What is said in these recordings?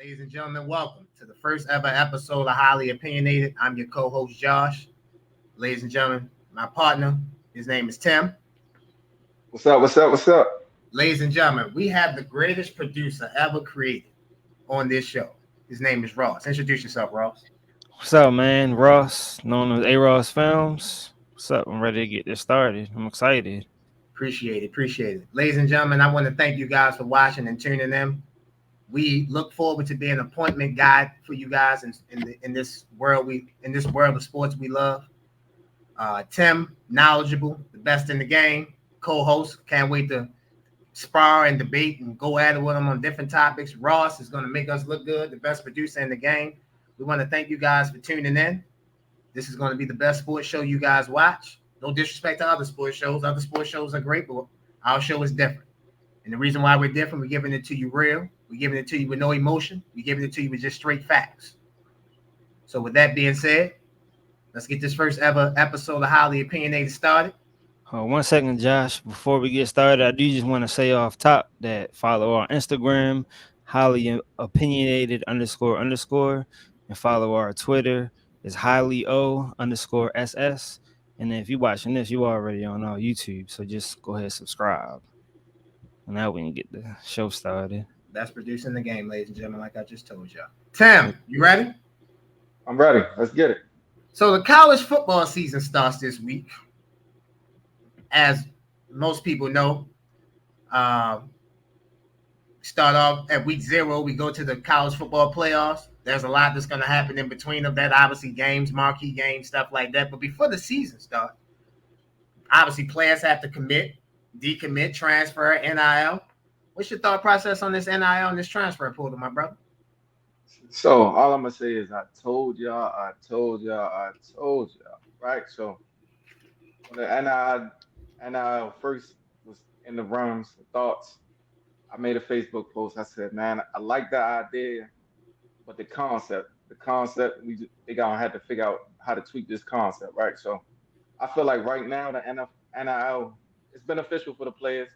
Ladies and gentlemen, welcome to the first ever episode of Highly Opinionated. I'm your co-host, Josh. Ladies and gentlemen, my partner, his name is Tim. What's up? What's up? What's up? Ladies and gentlemen, we have the greatest producer ever created on this show. His name is Ross. Introduce yourself, Ross. What's up, man? Ross, known as A-Ross Films. What's up? I'm ready to get this started. I'm excited. Appreciate it. Ladies and gentlemen, I want to thank you guys for watching and tuning in. We look forward to being an appointment guide for you guys in this world of sports we love. Tim, knowledgeable, the best in the game, co-host. Can't wait to spar and debate and go at it with him on different topics. Ross is going to make us look good, the best producer in the game. We want to thank you guys for tuning in. This is going to be the best sports show you guys watch. No disrespect to other sports shows. Other sports shows are great, but our show is different. And the reason why we're different, we're giving it to you real. We're giving it to you with no emotion. We're giving it to you with just straight facts. So with that being said, let's get this first ever episode of Highly Opinionated started. 1 second, Josh. Before we get started, I do just want to say off top that follow our Instagram, highly opinionated __, and follow our Twitter is highly O_SS. And then if you're watching this, you already on our YouTube. So just go ahead and subscribe. And now we can get the show started. That's producing the game, ladies and gentlemen, like I just told y'all. Tim, you ready? I'm ready. Let's get it. So the college football season starts this week. As most people know, start off at week 0. We go to the college football playoffs. There's a lot that's going to happen in between of that. Obviously, games, marquee games, stuff like that. But before the season starts, obviously players have to commit, decommit, transfer, NIL. What's your thought process on this NIL and this transfer portal, my brother? So all I'm gonna say is I told y'all, right? So when the NIL first was in the realms of thoughts, I made a Facebook post. I said, man, I like the idea, but the concept, they gonna have to figure out how to tweak this concept, right? So I feel like right now the NIL is beneficial for the players.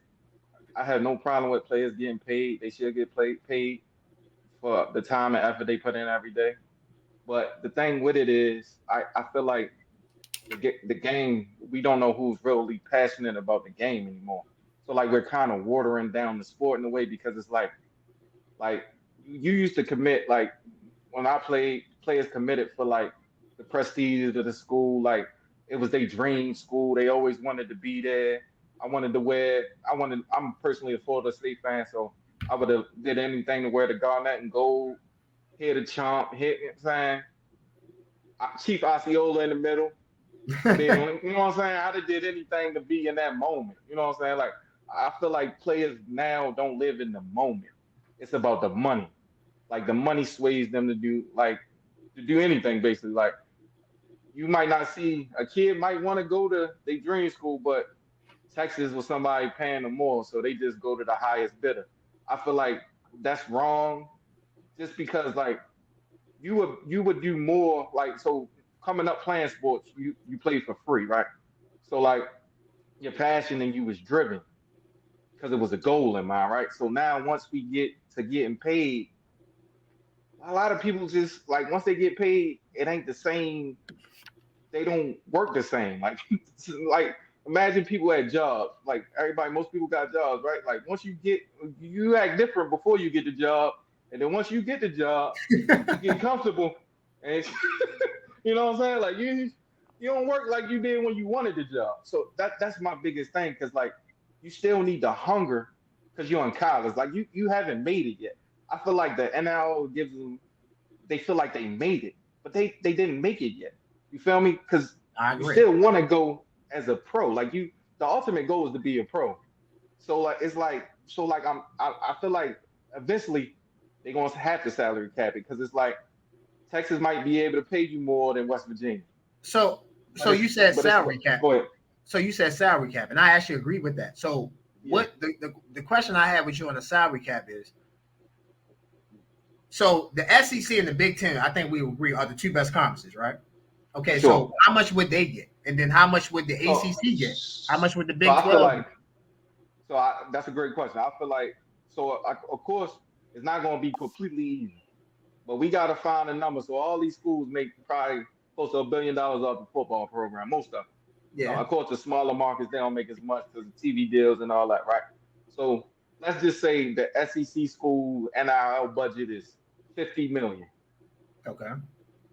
I have no problem with players getting paid. They should get paid for the time and effort they put in every day. But the thing with it is, I feel like the game, we don't know who's really passionate about the game anymore. So like we're kind of watering down the sport in a way because it's like you used to commit, like when I played, players committed for like the prestige of the school, like it was their dream school. They always wanted to be there. I'm personally a Florida State fan, so I would have did anything to wear the garnet and gold, hit a chomp, you know what I'm saying? Chief Osceola in the middle. Then, you know what I'm saying? I'd have did anything to be in that moment. You know what I'm saying? Like, I feel like players now don't live in the moment. It's about the money. Like, the money sways them to do anything, basically. Like, you might not see, a kid might want to go to their dream school, but Texas was somebody paying them more, so they just go to the highest bidder. I feel like that's wrong, just because like you would do more, like, so coming up playing sports, you play for free, right? So like your passion and you was driven because it was a goal in mind, right? So now once we get to getting paid, a lot of people just like once they get paid, it ain't the same. They don't work the same. Like like imagine people at jobs. Like most people got jobs, right? Like once you act different before you get the job, and then once you get the job, you get comfortable, and you know what I'm saying? Like you don't work like you did when you wanted the job. So that's my biggest thing, because like you still need the hunger because you're in college. Like you haven't made it yet. I feel like the NIL gives them, they feel like they made it, but they didn't make it yet. You feel me? Because you still want to go as a pro. Like the ultimate goal is to be a pro. So like I feel like eventually they're gonna have to salary cap it, because it's like Texas might be able to pay you more than West Virginia. So you said salary cap. Go ahead. So you said salary cap, and I actually agree with that. So what the question I have with you on the salary cap is, so the SEC and the Big Ten, I think we agree, are the two best conferences, right? Okay, sure. So how much would they get? And then how much would the ACC get? How much would the Big 12 get? That's a great question. I feel like, of course, it's not going to be completely easy. but we got to find a number. So all these schools make probably close to $1 billion off the football program, most of them. Yeah. Of course, the smaller markets, they don't make as much because of TV deals and all that, right? So let's just say the SEC school NIL budget is 50 million. Okay.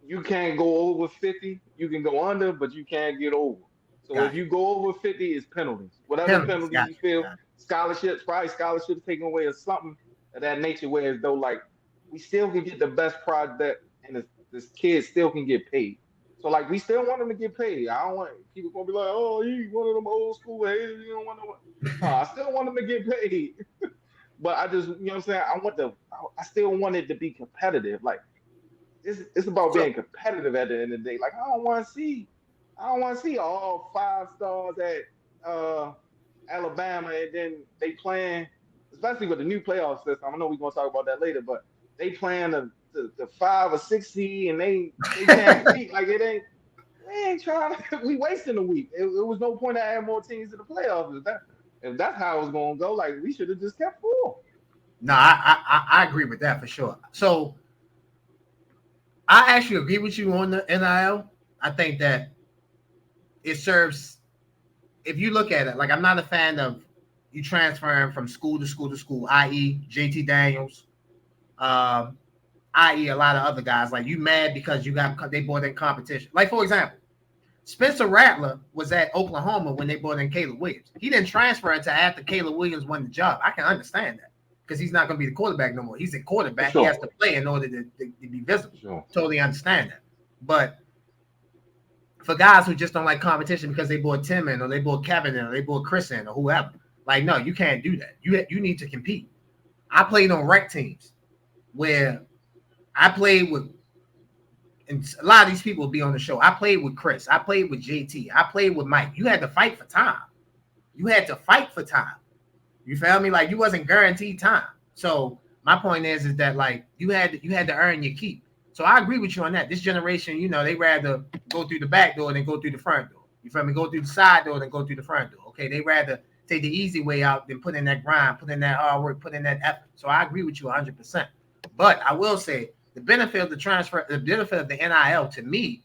You can't go over 50. You can go under, but you can't get over. So if you go over 50, it's penalties. Whatever penalties you feel, scholarships, probably scholarships taken away or something of that nature, where as though like we still can get the best product and this kid still can get paid. So like we still want them to get paid. I don't want people gonna be like, oh, he's one of them old school haters. You don't want no. I still want them to get paid. But I just, you know what I'm saying? I still want it to be competitive. Like it's about being competitive at the end of the day. Like I don't want to see all 5 stars at Alabama and then they playing, especially with the new playoff system. I know we're gonna talk about that later, but they playing the 5 or 6 seed and they can't compete. Like they ain't trying to, we wasting a week. It was no point to add more teams to the playoffs. If that's how it was gonna go, like we should have just kept 4. No, I agree with that for sure. So I actually agree with you on the NIL. I think that it serves, if you look at it, like I'm not a fan of you transferring from school to school to school, i.e. JT Daniels, i.e. a lot of other guys. Like you mad because they brought in competition. Like for example, Spencer Rattler was at Oklahoma when they brought in Caleb Williams. He didn't transfer until after Caleb Williams won the job. I can understand that because he's not going to be the quarterback no more. He's a quarterback. Sure. He has to play in order to be visible. Sure. Totally understand that. But for guys who just don't like competition because they brought Tim in or they brought Kevin in or they brought Chris in or whoever, like, no, you can't do that. You need to compete. I played on rec teams where I played with, and a lot of these people will be on the show. I played with Chris. I played with JT. I played with Mike. You had to fight for time. You feel me? Like you wasn't guaranteed time. So my point is that like you had to earn your keep. So I agree with you on that. This generation, they rather go through the back door than go through the front door. You feel me? Go through the side door than go through the front door. Okay, they rather take the easy way out than put in that grind, put in that hard work, put in that effort. So I agree with you 100%. But I will say the benefit of the transfer, the benefit of the NIL to me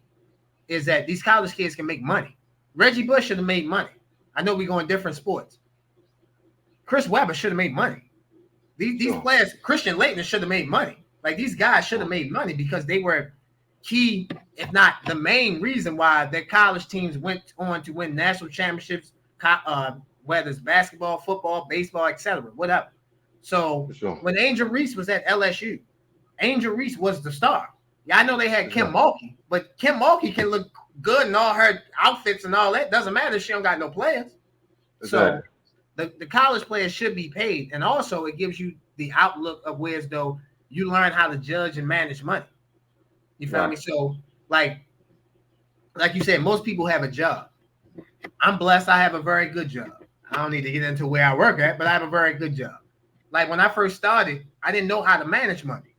is that these college kids can make money. Reggie Bush should have made money. I know we go in different sports. Chris Webber should have made money. These players, Christian Laettner should have made money. Like these guys should have made money because they were key, if not the main reason why their college teams went on to win national championships, whether it's basketball, football, baseball, etc., whatever. So when Angel Reese was at LSU, Angel Reese was the star. Yeah, I know they had Kim Mulkey, but Kim Mulkey can look good in all her outfits and all that. Doesn't matter if she don't got no players. Exactly. So the college players should be paid. And also it gives you the outlook of where as though you learn how to judge and manage money. You feel me? So like you said, most people have a job. I'm blessed. I have a very good job. I don't need to get into where I work at, but I have a very good job. Like when I first started, I didn't know how to manage money.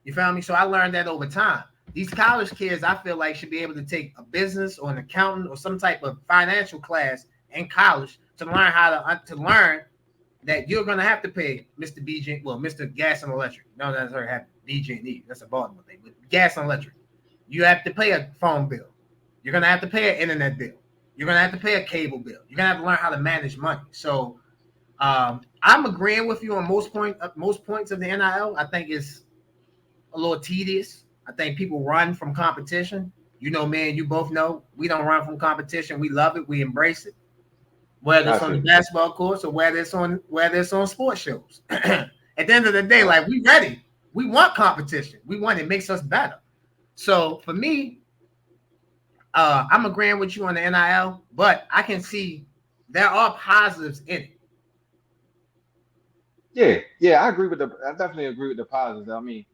You feel me? So I learned that over time. These college kids, I feel like, should be able to take a business or an accountant or some type of financial class in college to learn how to learn that you're going to have to pay Mr. BG, well, Mr. Gas and Electric. No, that's already have BG&E. That's a Baltimore thing. But gas and electric. You have to pay a phone bill. You're going to have to pay an internet bill. You're going to have to pay a cable bill. You're going to have to learn how to manage money. So I'm agreeing with you on most points of the NIL. I think it's a little tedious. I think people run from competition. Me and you both know we don't run from competition. We love it. We embrace it. Whether it's on the basketball courts or whether it's on sports shows. At the end of the day, like we ready. We want competition. We want it makes us better. So for me, I'm agreeing with you on the NIL, but I can see there are positives in it. Yeah, I definitely agree with the positives. I mean,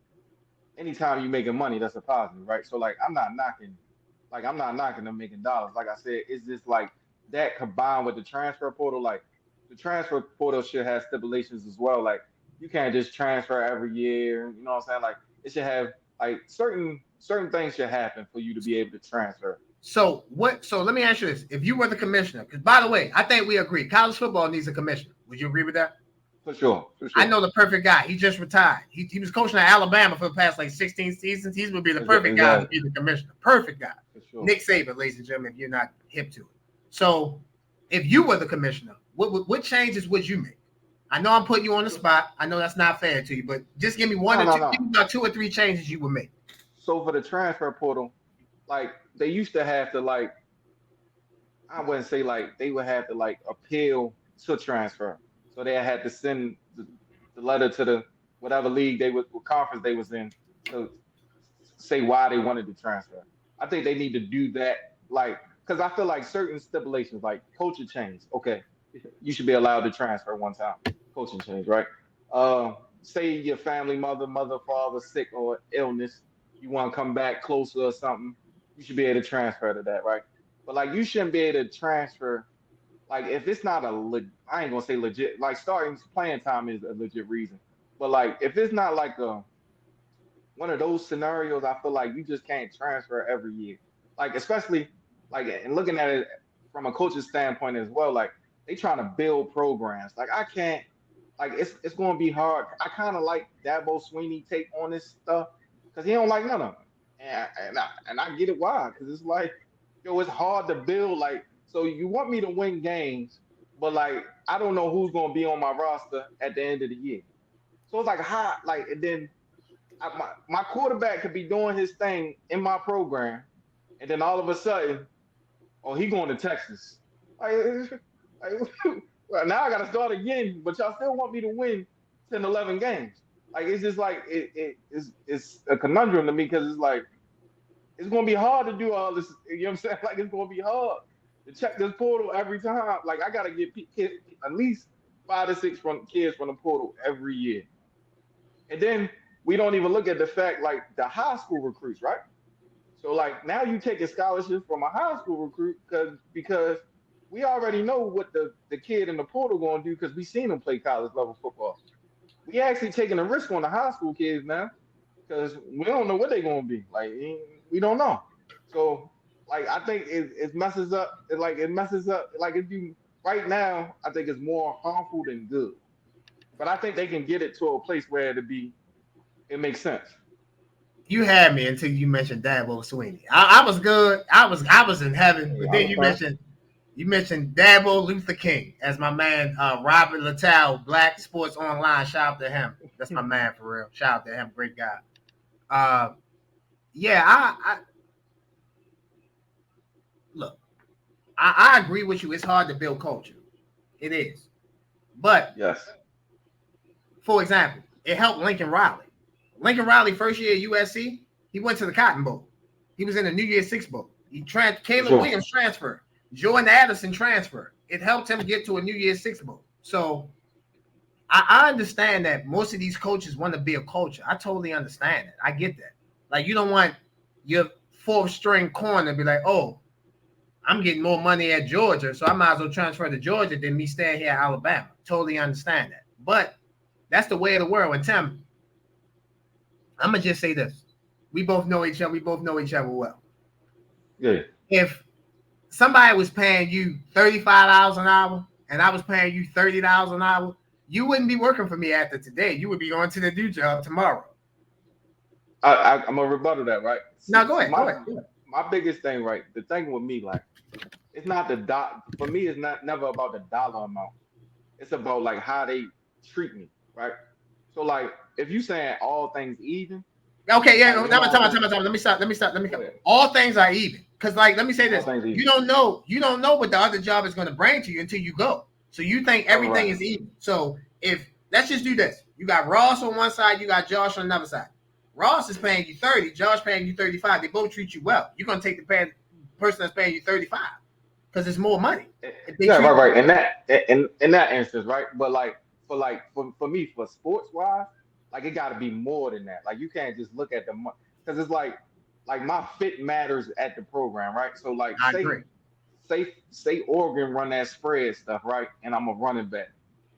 anytime you're making money, that's a positive, right? So like I'm not knocking them making dollars. Like I said, it's just like that combined with the transfer portal. Like the transfer portal should have stipulations as well. Like you can't just transfer every year. You know what I'm saying? Like it should have like certain things should happen for you to be able to transfer. So let me ask you this. If you were the commissioner, because by the way, I think we agree college football needs a commissioner. Would you agree with that? For sure. I know the perfect guy. He just retired. He was coaching at Alabama for the past like 16 seasons. He would be the perfect guy to be the commissioner. Perfect guy. Sure. Nick Saban, ladies and gentlemen, if you're not hip to it. So if you were the commissioner, what changes would you make? I know I'm putting you on the spot. I know that's not fair to you, but just give me two or three changes you would make. So for the transfer portal, like they used to have to like, I wouldn't say like they would have to like appeal to transfer. So they had to send the letter to the whatever league what conference they was in to say why they wanted to transfer. I think they need to do that, like, because I feel like certain stipulations, like coaching change, okay, you should be allowed to transfer one time. Coaching change, right? Say your family, mother, father, sick or illness, you want to come back closer or something, you should be able to transfer to that, right? But like, you shouldn't be able to transfer. Like, if it's not I ain't gonna say legit. Like, starting playing time is a legit reason. But like, if it's not like one of those scenarios, I feel like you just can't transfer every year. Like, especially like, and looking at it from a coach's standpoint as well. Like, they trying to build programs. Like, I can't. Like, it's going to be hard. I kind of like Dabo Sweeney take on this stuff because he don't like none of them, and I get it why. Because it's like, yo, it's hard to build. Like, so you want me to win games, but like, I don't know who's going to be on my roster at the end of the year. So it's like, how, like, and then my quarterback could be doing his thing in my program, and then all of a sudden, oh, he going to Texas. Like well, now I got to start again, but y'all still want me to win 10, 11 games. Like, it's just like, it's a conundrum to me because it's like, it's going to be hard to do all this. You know what I'm saying? Like, it's going to be hard to check this portal every time. Like, I got to get at least 5 to 6 kids from the portal every year. And then we don't even look at the fact, like, the high school recruits, right? So, like, now you take a scholarship from a high school recruit because we already know what the kid in the portal going to do because we seen him play college level football. We actually taking a risk on the high school kids now because we don't know what they're going to be. Like, we don't know. So, like, I think it messes up. It messes up. Like, if you right now, I think it's more harmful than good. But I think they can get it to a place where it makes sense. You had me until you mentioned Dabo Sweeney. I was good. I was in heaven. But then you mentioned Dabo Luther King as my man Robert Littell, Black Sports Online. Shout out to him. That's my man for real. Shout out to him. Great guy. Yeah, I look. I agree with you. It's hard to build culture. It is. But yes. For example, it helped Lincoln Riley. Lincoln Riley, first year at USC, he went to the Cotton Bowl. He was in the New Year's Six Bowl. Caleb Williams transferred. Jordan Addison transferred. It helped him get to a New Year's Six Bowl. So I understand that most of these coaches want to be a culture. I totally understand it. I get that. Like, you don't want your fourth string corner to be like, oh, I'm getting more money at Georgia, so I might as well transfer to Georgia than me staying here at Alabama. Totally understand that. But that's the way of the world. And Tim, I'm gonna just say this: we both know each other. We both know each other well. Yeah. If somebody was paying you $35 an hour and I was paying you $30 an hour, you wouldn't be working for me after today. You would be going to the new job tomorrow. I'm gonna rebuttal that, right? Now go ahead. Go ahead. My biggest thing, right? The thing with me, like, it's not for me. It's never about the dollar amount. It's about like how they treat me, right? So like, if you saying all things even, okay, yeah. Time. Let me stop. All things are even, because like, let me say this: you don't know what the other job is going to bring to you until you go. So you think everything is even. So if let's just do this: you got Ross on one side, you got Josh on another side. Ross is paying you 30, Josh paying you 35. They both treat you well. You're gonna take the person that's paying you 35 because it's more money. Yeah, right. In that instance, right? But like for me, for sports wise, like, it got to be more than that. Like, you can't just look at the money because it's like my fit matters at the program, right? So like, say Oregon run that spread stuff, right? And I'm a running back,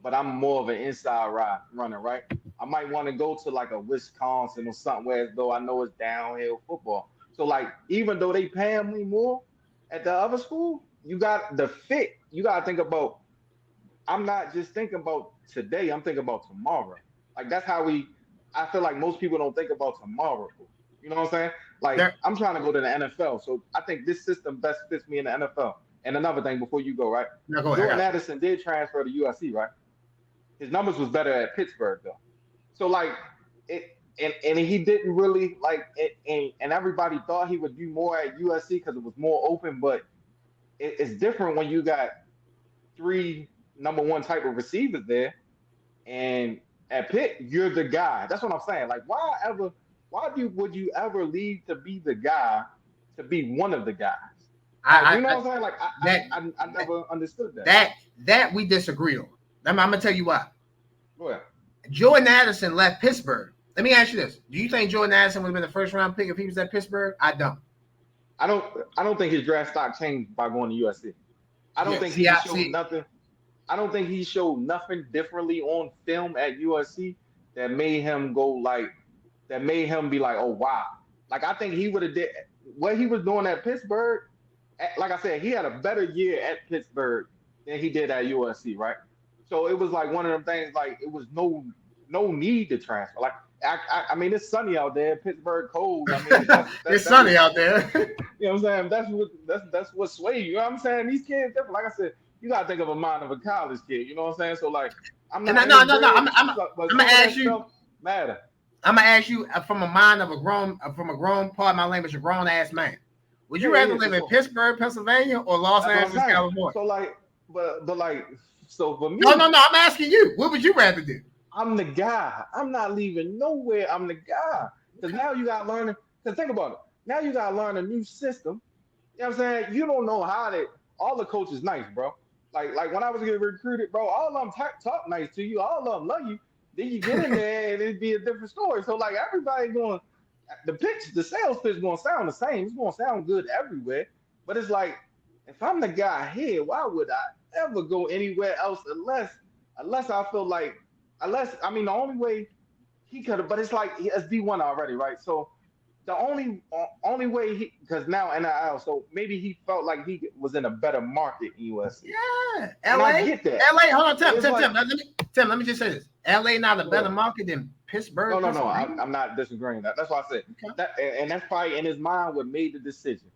but I'm more of an inside runner, right? I might want to go to like a Wisconsin or something where, as though I know it's downhill football. So like, even though they paying me more at the other school, you got the fit. You got to think about I'm not just thinking about today. I'm thinking about tomorrow. Like that's how we. I feel like most people don't think about tomorrow. You know what I'm saying? Like There, I'm trying to go to the NFL, so I think this system best fits me in the NFL. And another thing before you go, right? no, go ahead. I Jordan got Addison did transfer to USC, right? His numbers was better at Pittsburgh though. So like it, and he didn't really like it, and everybody thought he would do more at USC because it was more open, but it's different when you got three number one type of receivers there, and at Pitt, you're the guy. That's what I'm saying. Like, would you ever leave to be the guy to be one of the guys? Like, I, you know I what I'm saying? Like, that I never understood that. that we disagree on. I'm gonna tell you why. Go ahead. Jordan Addison left Pittsburgh. Let me ask you this: do you think Jordan Addison would have been the first round pick if he was at Pittsburgh? I don't. I don't think his draft stock changed by going to USC. I don't think he showed nothing. I don't think he showed nothing differently on film at USC that made him be like, oh wow. Like I think he would have did what he was doing at Pittsburgh. Like I said, he had a better year at Pittsburgh than he did at USC, right? So it was like one of them things. Like it was no need to transfer. Like I mean, it's sunny out there, Pittsburgh cold. I mean, it's sunny out there. You know what I'm saying? That's what swayed you. You know what I'm saying? These kids different. Like I said, you gotta think of a mind of a college kid. You know what I'm saying? So like, I'm not. No. I'm gonna ask you. Matter. I'm gonna ask you from a mind of a grown, part of my language, a grown ass man. Would you rather live in Pittsburgh, Pennsylvania, or Los Angeles, California? So like, but like, so for me. No. I'm asking you. What would you rather do? I'm the guy. I'm not leaving nowhere. I'm the guy. Because now you got to learn. Because think about it. Now you got to learn a new system. You know what I'm saying? You don't know how to. All the coaches nice, bro. Like when I was getting recruited, bro, all of them talk nice to you. All of them love you. Then you get in there and it'd be a different story. So like everybody going, the sales pitch going to sound the same. It's going to sound good everywhere. But it's like, if I'm the guy here, why would I ever go anywhere else unless I feel like, I mean, the only way he could have, but it's like it's D1 already, right? So the only way because now NIL, so maybe he felt like he was in a better market in USC. Yeah, LA. I get that. LA, hold on, Tim. Let me just say this. LA not a better market than Pittsburgh. No. I'm not disagreeing that. That's why I said that, and that's probably in his mind what made the decision.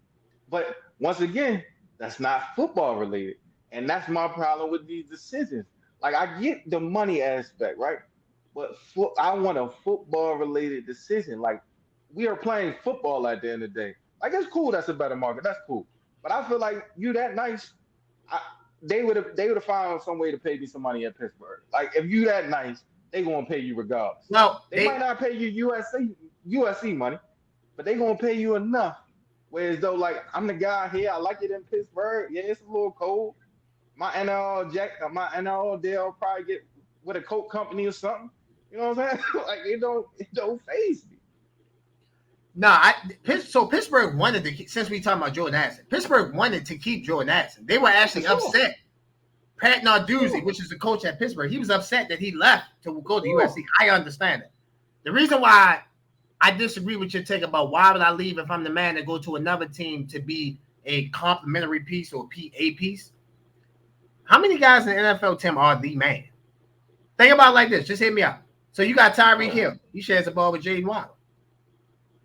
But once again, that's not football related, and that's my problem with these decisions. Like I get the money aspect, right? But I want a football related decision. Like we are playing football at the end of the day. Like it's cool. That's a better market. That's cool. But I feel like you that nice, they would have found some way to pay me some money at Pittsburgh. Like if you that nice, they gonna pay you regardless. No, they might not pay you USC money, but they gonna pay you enough. Whereas though, like I'm the guy here, I like it in Pittsburgh. Yeah, it's a little cold. My NRL deal will probably get with a Coke company or something. You know what I'm saying? Like it don't faze me. So Pittsburgh wanted to, since we talking about Jordan Addison, Pittsburgh wanted to keep Jordan Addison. They were actually upset. Pat Narduzzi, which is the coach at Pittsburgh, he was upset that he left to go to USC. I understand it. The reason why I disagree with your take about why would I leave if I'm the man to go to another team to be a complimentary piece or a piece. How many guys in the NFL, Tim, are the man? Think about it like this. Just hit me out. So you got Tyreek Hill. He shares the ball with Jaden Waddle.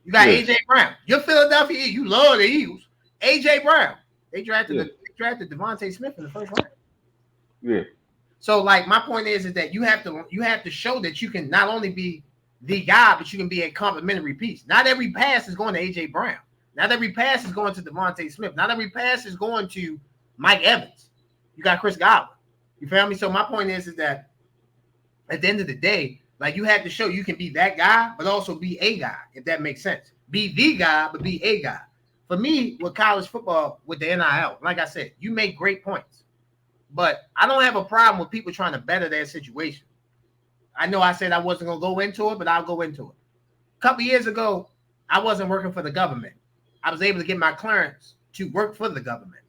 You got A.J. Brown. You're Philadelphia. You love the Eagles. A.J. Brown. They drafted Devontae Smith in the first round. Yeah. So, like, my point is that you have to show that you can not only be the guy, but you can be a complimentary piece. Not every pass is going to A.J. Brown. Not every pass is going to Devontae Smith. Not every pass is going to Mike Evans. You got Chris Godwin. You feel me? So my point is that at the end of the day, like you have to show you can be that guy, but also be a guy, if that makes sense. Be the guy, but be a guy. For me, with college football, with the NIL, like I said, you make great points. But I don't have a problem with people trying to better their situation. I know I said I wasn't going to go into it, but I'll go into it. A couple years ago, I wasn't working for the government. I was able to get my clearance to work for the government.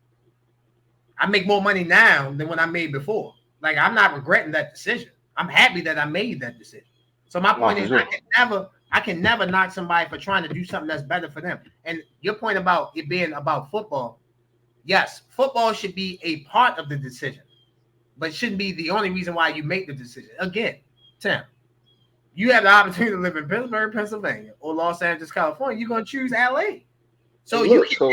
I make more money now than what I made before. Like, I'm not regretting that decision. I'm happy that I made that decision. So my point is, I can never knock somebody for trying to do something that's better for them. And your point about it being about football, yes, football should be a part of the decision. but shouldn't be the only reason why you make the decision. Again, Tim, you have the opportunity to live in Pittsburgh, Pennsylvania, or Los Angeles, California. You're gonna choose LA. So Hey, you look, can,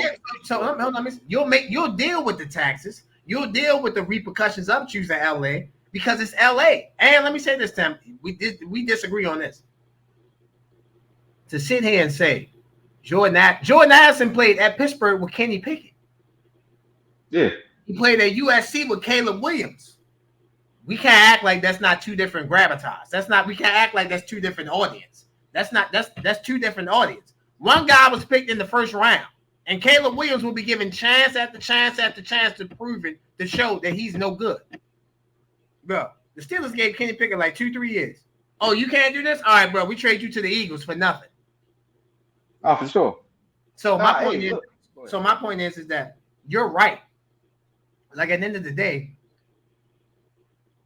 hold on, you'll deal with the taxes, you'll deal with the repercussions of choosing LA because it's LA. And let me say this, Tim, we disagree on this. To sit here and say Jordan Addison played at Pittsburgh with Kenny Pickett. Yeah. He played at USC with Caleb Williams. We can't act like that's not two different gravitas. We can't act like that's two different audience. That's two different audience. One guy was picked in the first round, and Caleb Williams will be given chance after chance after chance to prove it, to show that he's no good. Bro, the Steelers gave Kenny Pickett like 2-3 years. Oh, you can't do this? All right, bro, we trade you to the Eagles for nothing. Oh, for sure. So my point is that you're right. Like at the end of the day,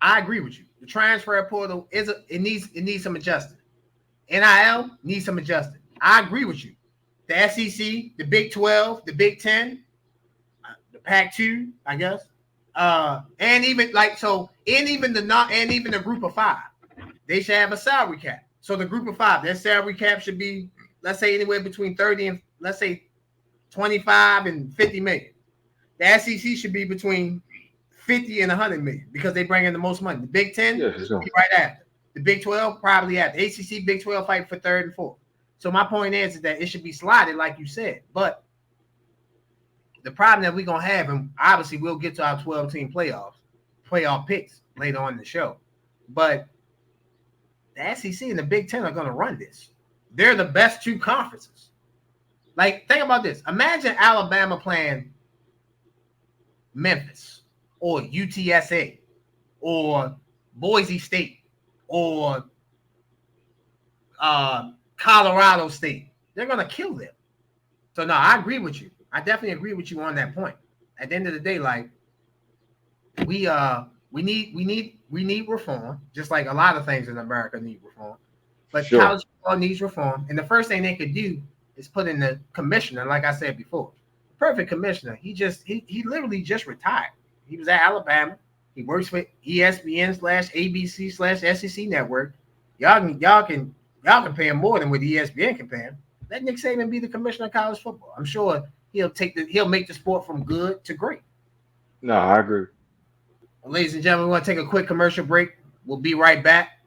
I agree with you. The transfer portal it needs some adjusting. NIL needs some adjusting. I agree with you. The SEC, the Big 12, the Big 10, the Pac-2, I guess, and even the Group of 5, they should have a salary cap. So the Group of 5, their salary cap should be, let's say, anywhere between 30 and let's say 25 and 50 million. The SEC should be between 50 and 100 million because they bring in the most money. The Big 10 be right after. The Big 12 probably after. ACC, Big 12 fight for third and fourth. So my point is that it should be slotted like you said. But the problem that we're going to have, and obviously we'll get to our 12-team playoff picks later on in the show. But the SEC and the Big 10 are going to run this. They're the best two conferences. Like, think about this. Imagine Alabama playing Memphis or UTSA or Boise State or Colorado State. They're going to kill them. So, no, I agree with you. I definitely agree with you on that point. At the end of the day, like, we need reform, just like a lot of things in America need reform. But college football needs reform. And the first thing they could do is put in the commissioner, like I said before. Perfect commissioner. He literally just retired. He was at Alabama. He works for ESPN/ABC/SEC network. Y'all can pay him more than what ESPN can pay him. Let Nick Saban be the commissioner of college football. I'm sure he'll make the sport from good to great. No, I agree. Well, ladies and gentlemen, we want to take a quick commercial break. We'll be right back.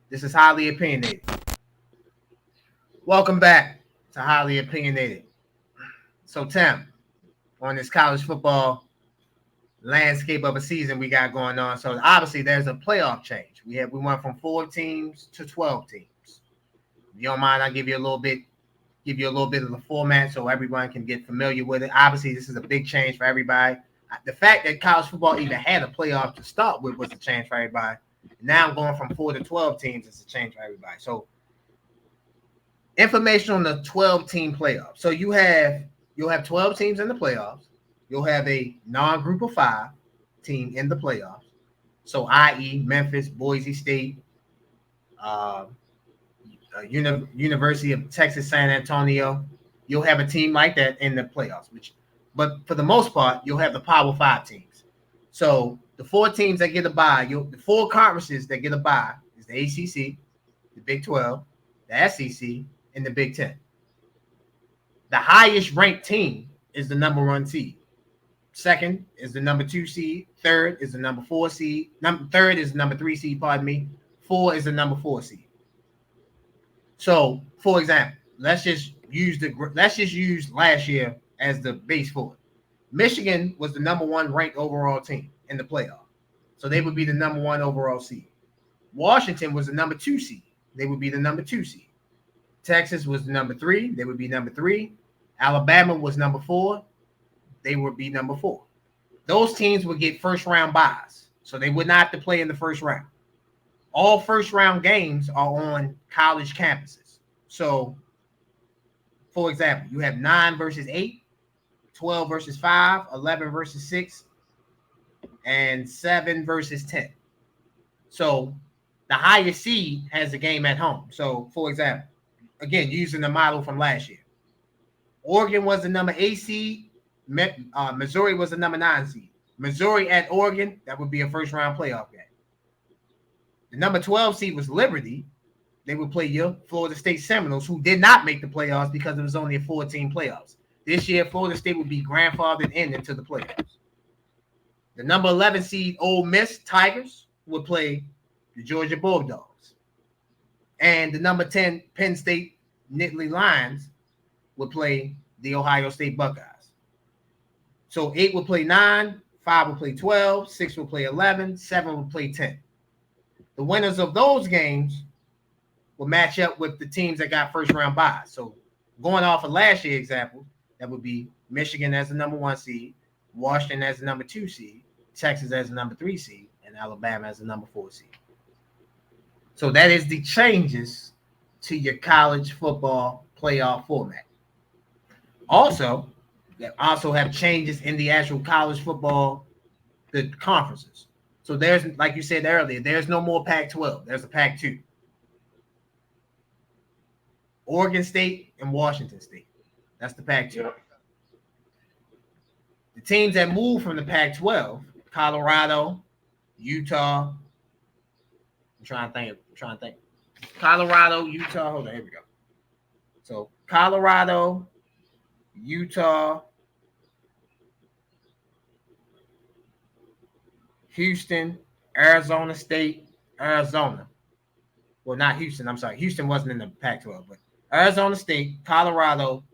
This is Highly Opinionated. Welcome back to Highly Opinionated. So, Tim, on this college football landscape of a season we got going on. So, obviously, there's a playoff change. We went from 4 teams to 12 teams. If you don't mind, I'll give you a little bit of the format so everyone can get familiar with it. Obviously, this is a big change for everybody. The fact that college football even had a playoff to start with was a change for everybody. Now going from 4 to 12 teams is a change for everybody. So, information on the 12-team playoffs. So you'll have 12 teams in the playoffs. You'll have a non-group of 5 team in the playoffs. So, i.e., Memphis, Boise State, University of Texas, San Antonio. You'll have a team like that in the playoffs. But for the most part, you'll have the Power 5 teams. So the 4 teams that get a bye, the 4 conferences that get a bye is the ACC, the Big 12, the SEC, and the Big 10. The highest ranked team is the number 1 seed. Second is the number 2 seed. Third is the number 4 seed. Third is the number 3 seed, pardon me. 4 is the number 4 seed. So, for example, let's just use last year as the base for it. Michigan was the number 1 ranked overall team in the playoff. So they would be the number 1 overall seed. Washington was the number 2 seed. They would be the number 2 seed. Texas was the number 3. They would be number 3. Alabama was number 4. They would be number 4. Those teams would get first-round byes. So they would not have to play in the first round. All first-round games are on college campuses. So, for example, you have 9 versus 8, 12 versus 5, 11 versus 6, and 7 versus 10. So the highest seed has a game at home. So, for example, again, using the model from last year, Oregon was the number 8 seed. Missouri was the number 9 seed. Missouri at Oregon, that would be a first-round playoff game. The number 12 seed was Liberty. They would play your Florida State Seminoles, who did not make the playoffs because it was only a 14 playoffs. This year, Florida State would be grandfathered into the playoffs. The number 11 seed Ole Miss Tigers would play the Georgia Bulldogs. And the number 10 Penn State Nittany Lions would play the Ohio State Buckeyes. So 8 would play 9, 5 would play 12, 6 would play 11, 7 would play 10. The winners of those games will match up with the teams that got first round byes. So going off of last year's example, that would be Michigan as the number 1 seed, Washington as the number 2 seed, Texas as the number 3 seed, and Alabama as the number 4 seed. So that is the changes to your college football playoff format. Also, they also have changes in the actual college football, the conferences. So there's, like you said earlier, there's no more Pac-12. There's a Pac-2. Oregon State and Washington State. That's the Pac-2. Yep. The teams that move from the Pac-12, Colorado, Utah. I'm trying to think. Colorado, Utah. Hold on, here we go. So Colorado, Utah, Houston, Arizona State, Arizona. Well, not Houston. I'm sorry. Houston wasn't in the Pac-12, but Arizona State, Colorado,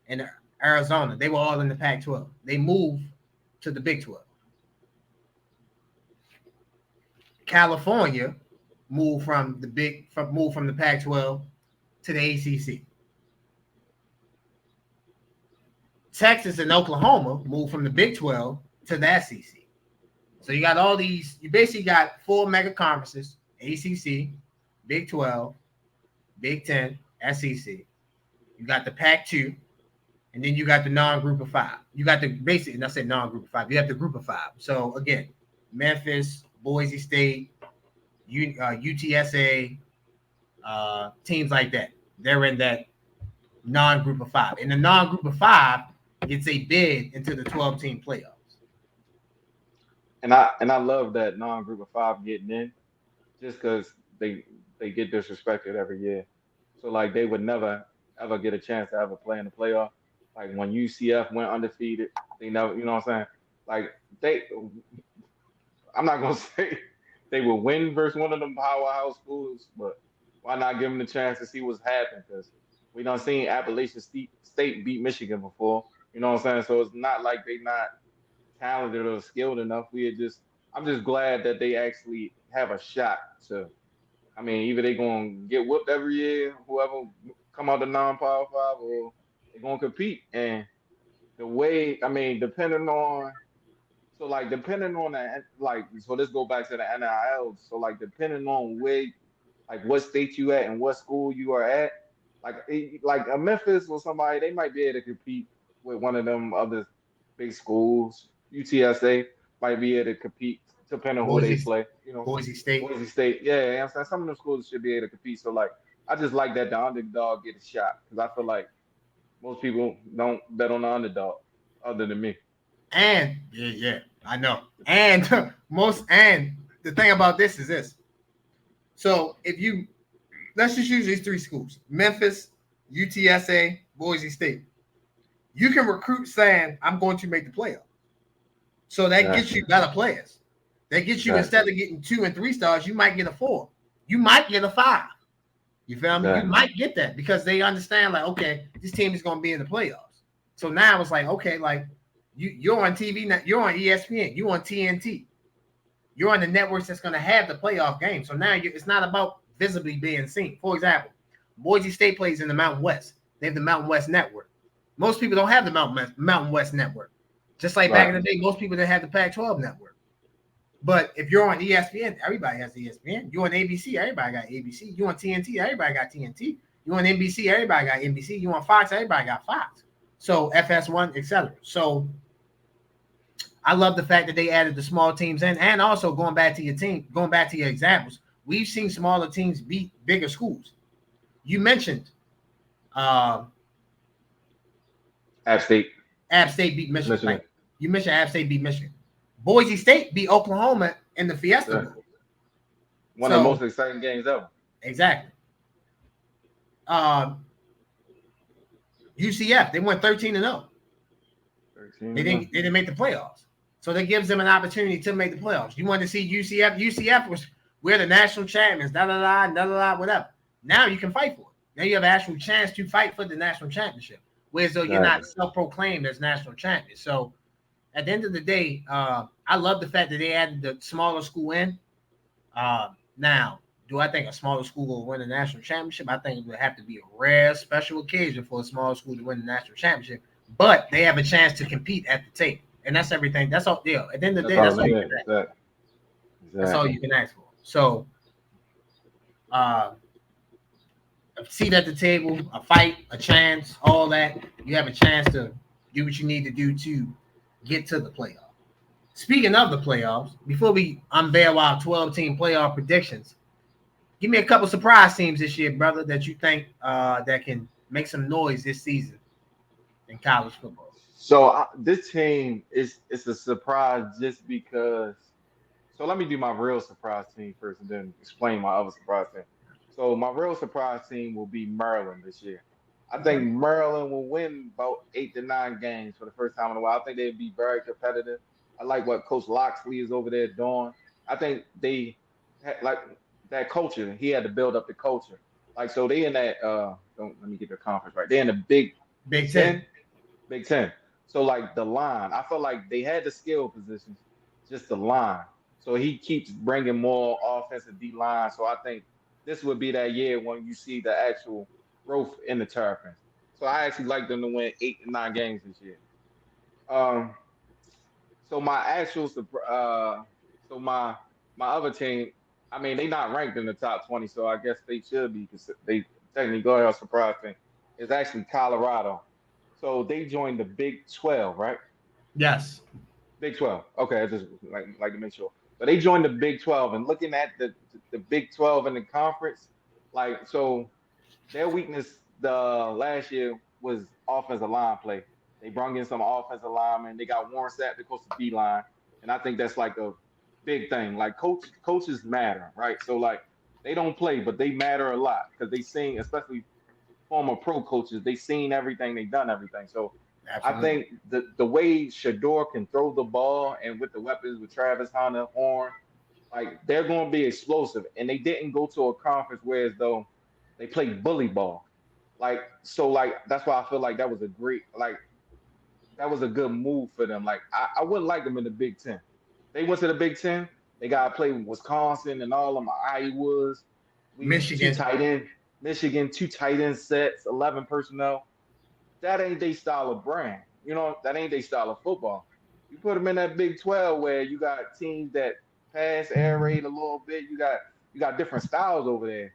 and Arizona. They were all in the Pac-12. They moved to the Big 12. California moved from the Pac-12 to the ACC. Texas and Oklahoma moved from the Big 12 to the SEC. So you got all these. You basically got 4 mega conferences: ACC, Big 12, Big 10, SEC. You got the Pac-2, and then you got the non-group of 5. You got the basically, and I said non-group of 5. You have the group of 5. So again, Memphis, Boise State, UTSA, teams like that. They're in that non-group of 5. And the non-group of 5 gets a bid into the 12-team playoffs. And I love that non-group of 5 getting in, just because they get disrespected every year. So like they would never ever get a chance to ever play in the playoff. Like when UCF went undefeated, they never, you know what I'm saying? Like I'm not gonna say they will win versus one of them powerhouse schools, but why not give them the chance to see what's happening? Because we done seen Appalachian State beat Michigan before, you know what I'm saying? So it's not like they not talented or skilled enough. I'm just glad that they actually have a shot to. I mean, either they gonna get whooped every year, whoever come out the non-power 5, or they're gonna compete. And the way, I mean, depending on that, so let's go back to the NIL. So like, depending on what state you at and what school you are at, like a Memphis or somebody, they might be able to compete with one of them other big schools. UTSA might be able to compete depending on who they play. You know, Boise State. Yeah, I'm saying some of them schools should be able to compete. So like, I just like that the underdog get a shot, because I feel like most people don't bet on the underdog other than me. And yeah, I know. And the thing about this is this. So let's just use these 3 schools: Memphis, UTSA, Boise State. You can recruit saying, I'm going to make the playoff. So that gets you better players. That gets you, instead of getting 2 and 3 stars, you might get a 4. You might get a 5. You feel me? You might get that because they understand, like, okay, this team is going to be in the playoffs. So now it's like, okay, like you're on TV now, you're on ESPN, you're on TNT, you're on the networks that's going to have the playoff game. So now it's not about visibly being seen. For example, Boise State plays in the Mountain West. They have the Mountain West Network. Most people don't have the Mountain West Network. Just like back in the day, most people didn't have the Pac-12 network. But if you're on ESPN, everybody has ESPN. You're on ABC, everybody got ABC. You're on TNT, everybody got TNT. You're on NBC, everybody got NBC. You're on Fox, everybody got Fox. So FS1, etc. So I love the fact that they added the small teams in, and also going back to your examples, we've seen smaller teams beat bigger schools. You mentioned App State. App State beat Michigan. Like, you mentioned App State beat Michigan. Boise State beat Oklahoma in the Fiesta Bowl. One of the most exciting games ever. Exactly. UCF, they went 13-0. They didn't make the playoffs. So that gives them an opportunity to make the playoffs. You want to see UCF? UCF was we're the national champions, whatever. Now you can fight for it. Now you have an actual chance to fight for the national championship. Whereas though you're not self-proclaimed as national champion. So at the end of the day, I love the fact that they added the smaller school in. Now, do I think a smaller school will win a national championship? I think it would have to be a rare, special occasion for a smaller school to win the national championship. But they have a chance to compete at the table. And that's everything. That's all. Yeah. At the end of the day, that's all you can ask for. That's all you can ask for. So, a seat at the table, a fight, a chance, all that. You have a chance to do what you need to do to get to the playoffs. Speaking of the playoffs, before we unveil our 12-team playoff predictions, give me a couple surprise teams this year, brother, that you think that can make some noise this season in college football. So this team it's a surprise just because. So let me do my real surprise team first, and then explain my other surprise team. So my real surprise team will be Maryland this year. I think Maryland will win about 8 to 9 games for the first time in a while. I think they'd be very competitive. I like what Coach Loxley is over there doing. I think they like that culture. He had to build up the culture. Like so, they in that. Don't let me get the conference right. They're in the Big Ten. Big Ten. So like the line, I felt like they had the skill positions, just the line. So he keeps bringing more offensive D line. So I think this would be that year when you see the actual growth in the Terrapins. So I actually like them to win 8 to 9 games this year. So my actual so my other team, I mean, they not ranked in the top 20, so I guess they should be because they technically go ahead surprise thing. It's actually Colorado. So they joined the Big 12, right? Yes. Big 12. Okay, I just like to make sure. But they joined the Big 12, and looking at the Big 12 in the conference, like so, their weakness the last year was offensive line play. They brought in some offensive linemen. They got Warren Sapp to coach the D line, and I think that's like a big thing. Like coaches matter, right? So like they don't play, but they matter a lot because they seen, especially former pro coaches, they seen everything, they done everything. So absolutely. I think the way Shador can throw the ball and with the weapons with Travis Hunter, Horn, like they're going to be explosive. And they didn't go to a conference where as though they played bully ball. Like so, like that's why I feel like that was a great that was a good move for them. Like I wouldn't like them in the Big Ten. They went to the Big Ten. They got to play with Wisconsin and all them Iowas. Michigan. 2 tight end. Michigan, 2 tight end sets, 11 personnel. That ain't their style of brand. You know, that ain't their style of football. You put them in that Big 12 where you got teams that pass, air raid a little bit. You got different styles over there.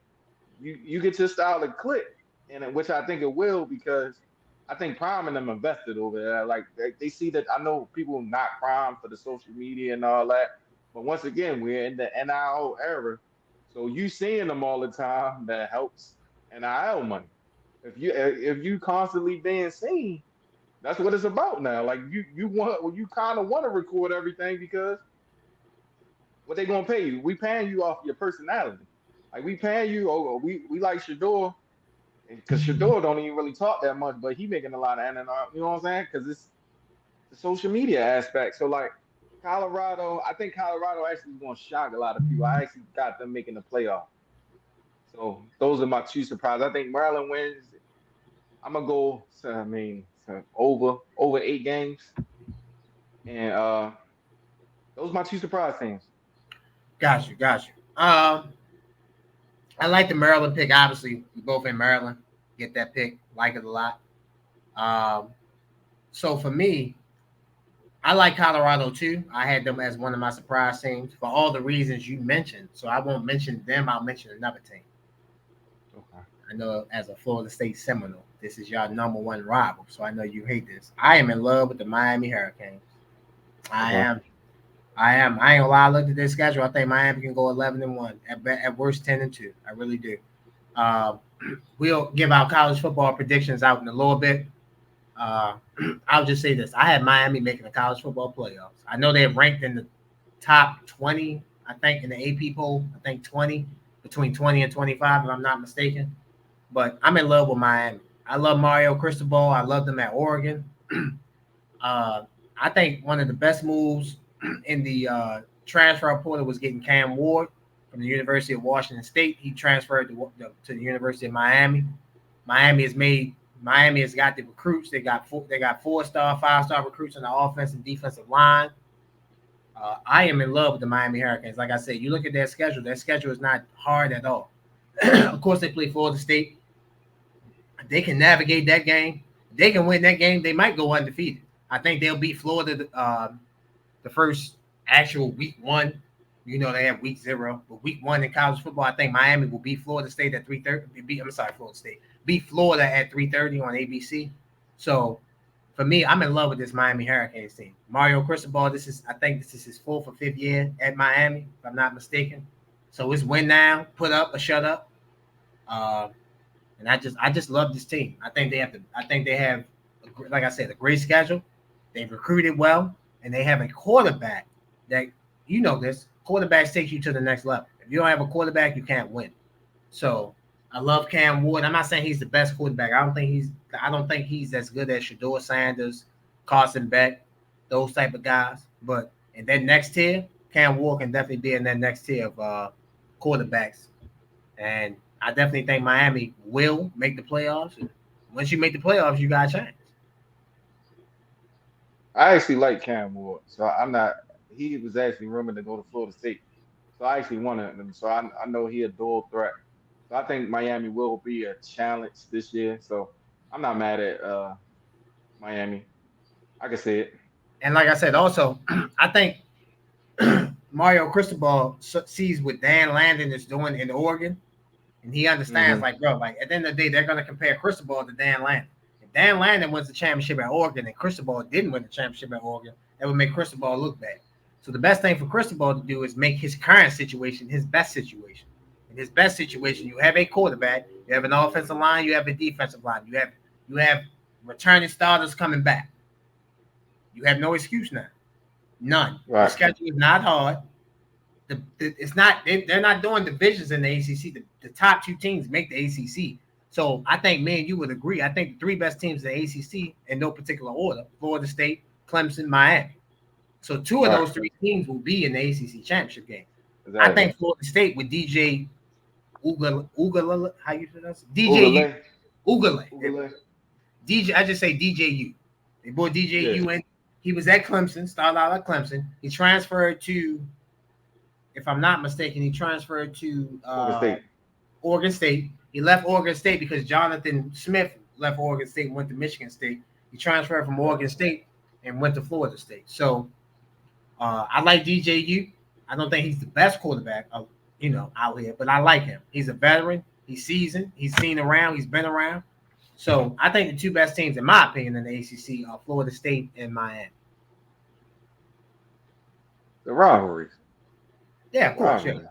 You get your style to click, and which I think it will because I think Prime and them invested over there. Like they see that. I know people not Prime for the social media and all that, but once again, we're in the NIL era, so you seeing them all the time. That helps NIL money. If you constantly being seen, that's what it's about now. Like you kind of want to record everything because what they gonna pay you? We paying you off your personality. Like we paying you. Oh, we like Shador. Because Shador don't even really talk that much, but he making a lot of NNR, you know what I'm saying? Because it's the social media aspect. So like Colorado, I think Colorado actually is going to shock a lot of people. I actually got them making the playoff. So those are my 2 surprises. I think Maryland wins. I'm gonna go. Over 8 games, and those are my 2 surprise teams. Got you. I like the Maryland pick. Obviously, we both in Maryland. Get that pick. Like it a lot. So for me, I like Colorado too. I had them as one of my surprise teams for all the reasons you mentioned. So I won't mention them. I'll mention another team. Okay. I know as a Florida State Seminole, this is your number 1 rival. So I know you hate this. I am in love with the Miami Hurricanes. I am. I ain't gonna lie. I looked at their schedule. I think Miami can go 11-1 at worst 10-2. I really do. We'll give our college football predictions out in a little bit. Uh, I'll just say this: I had Miami making the college football playoffs. I know they're ranked in the top 20. I think in the AP poll, I think 20, between 20 and 25, if I'm not mistaken. But I'm in love with Miami. I love Mario Cristobal. I love them at Oregon. uh, I think one of the best moves in the transfer portal was getting Cam Ward from the University of Washington State. He transferred to the University of Miami. Miami has made Miami has got the recruits. They got 4-star, 5-star recruits on the offense and defensive line. I am in love with the Miami Hurricanes. Like I said, you look at their schedule. Their schedule is not hard at all. Of course, they play Florida State. They can navigate that game. They can win that game. They might go undefeated. I think they'll beat Florida the first actual week one. You know, they have week 0, but week 1 in college football, I think Miami will beat Florida State at 3:30. Florida State beat Florida at 3:30 on ABC. So for me, I'm in love with this Miami Hurricanes team. Mario Cristobal, I think this is his 4th or 5th year at Miami, if I'm not mistaken. So it's win now, put up or shut up. And I just love this team. I think they have, like I said, a great schedule. They've recruited well, and they have a quarterback that, this quarterbacks take you to the next level. If you don't have a quarterback, you can't win. So I love Cam Ward. I'm not saying he's the best quarterback. I don't think he's as good as Shador Sanders, Carson Beck, those type of guys. But in that next tier, Cam Ward can definitely be in that next tier of quarterbacks. And I definitely think Miami will make the playoffs. And once you make the playoffs, you got a chance. I actually like Cam Ward, so I'm not. He was actually rumored to go to Florida State, so I actually wanted him. So I know he a dual threat. So I think Miami will be a challenge this year. So I'm not mad at Miami. I can say it. And like I said, also, I think Mario Cristobal sees what Dan Landon is doing in Oregon, and he understands, Hmm. like, bro, like at the end of the day, they're going to compare Cristobal to Dan Landon. If Dan Landon wins the championship at Oregon and Cristobal didn't win the championship at Oregon, that would make Cristobal look bad. So the best thing for Cristobal to do is make his current situation his best situation. In his best situation, you have a quarterback, you have an offensive line, you have a defensive line, you have returning starters coming back. You have no excuse now. None. The Right. schedule is not hard. It's not they're not doing divisions in the ACC. The top 2 teams make the ACC. So I think me and you would agree. I think the 3 best teams in the ACC in no particular order: Florida State, Clemson, Miami. So 2 of Right. those 3 teams will be in the ACC championship game. I Exactly. think Florida State with DJ Ugala, how you pronounce it? DJU Ugale. Ugale. Ugale. DJ, I just say DJU. They brought Yeah. DJU in. He was at Clemson, started out at Clemson. He transferred to, if I'm not mistaken, he transferred to Florida State. Oregon State. He left Oregon State because Jonathan Smith left Oregon State and went to Michigan State. He transferred from Oregon State and went to Florida State. So I like DJU. I don't think he's the best quarterback, out here, but I like him. He's a veteran. He's seasoned. He's seen around. He's been around. So I think the 2 best teams, in my opinion, in the ACC are Florida State and Miami. The rivalries. Yeah, The of course. Yeah. rivalry.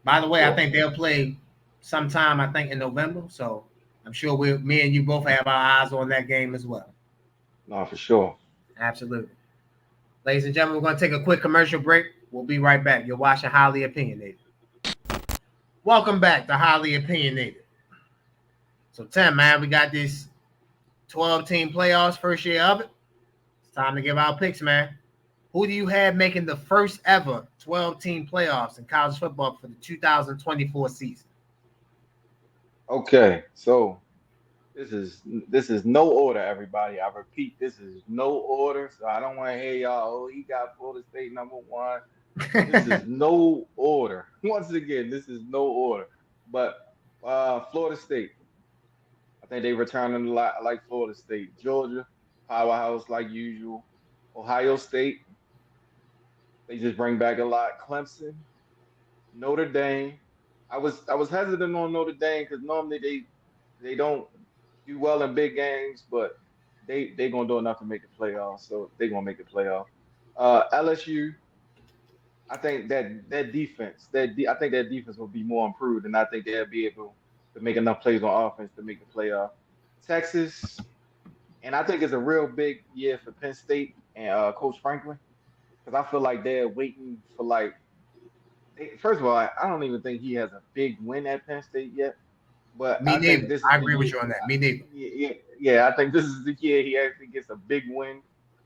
By the Of way, I course. think they'll play sometime, I think, in November. So I'm sure me and you both have our eyes on that game as well. No, for sure. Absolutely. Ladies and gentlemen, we're going to take a quick commercial break. We'll be right back. You're watching Highly Opinionated. Welcome back to Highly Opinionated. So, Tim, man, we got this 12-team playoffs, first year of it. It's time to give our picks, man. Who do you have making the first ever 12-team playoffs in college football for the 2024 season? Okay, so this is no order, everybody. I repeat, this is no order. So I don't want to hear y'all. Oh, he got Florida State #1. This is no order. Once again, this is no order. But Florida State, I think they returning a lot like Florida State. Georgia, powerhouse like usual. Ohio State, they just bring back a lot. Clemson, Notre Dame. I was hesitant on Notre Dame because normally they don't do well in big games, but they gonna do enough to make the playoffs, so they gonna make the playoff. LSU, I think that defense, I think that defense will be more improved, and I think they'll be able to make enough plays on offense to make the playoff. Texas, And I think it's a real big year for Penn State and Coach Franklin because I feel like they're waiting for first of all, I don't even think he has a big win at Penn State yet. But Me I think neither. this is I the agree with year. you on that. Me neither. Yeah. I think this is the year he actually gets a big win,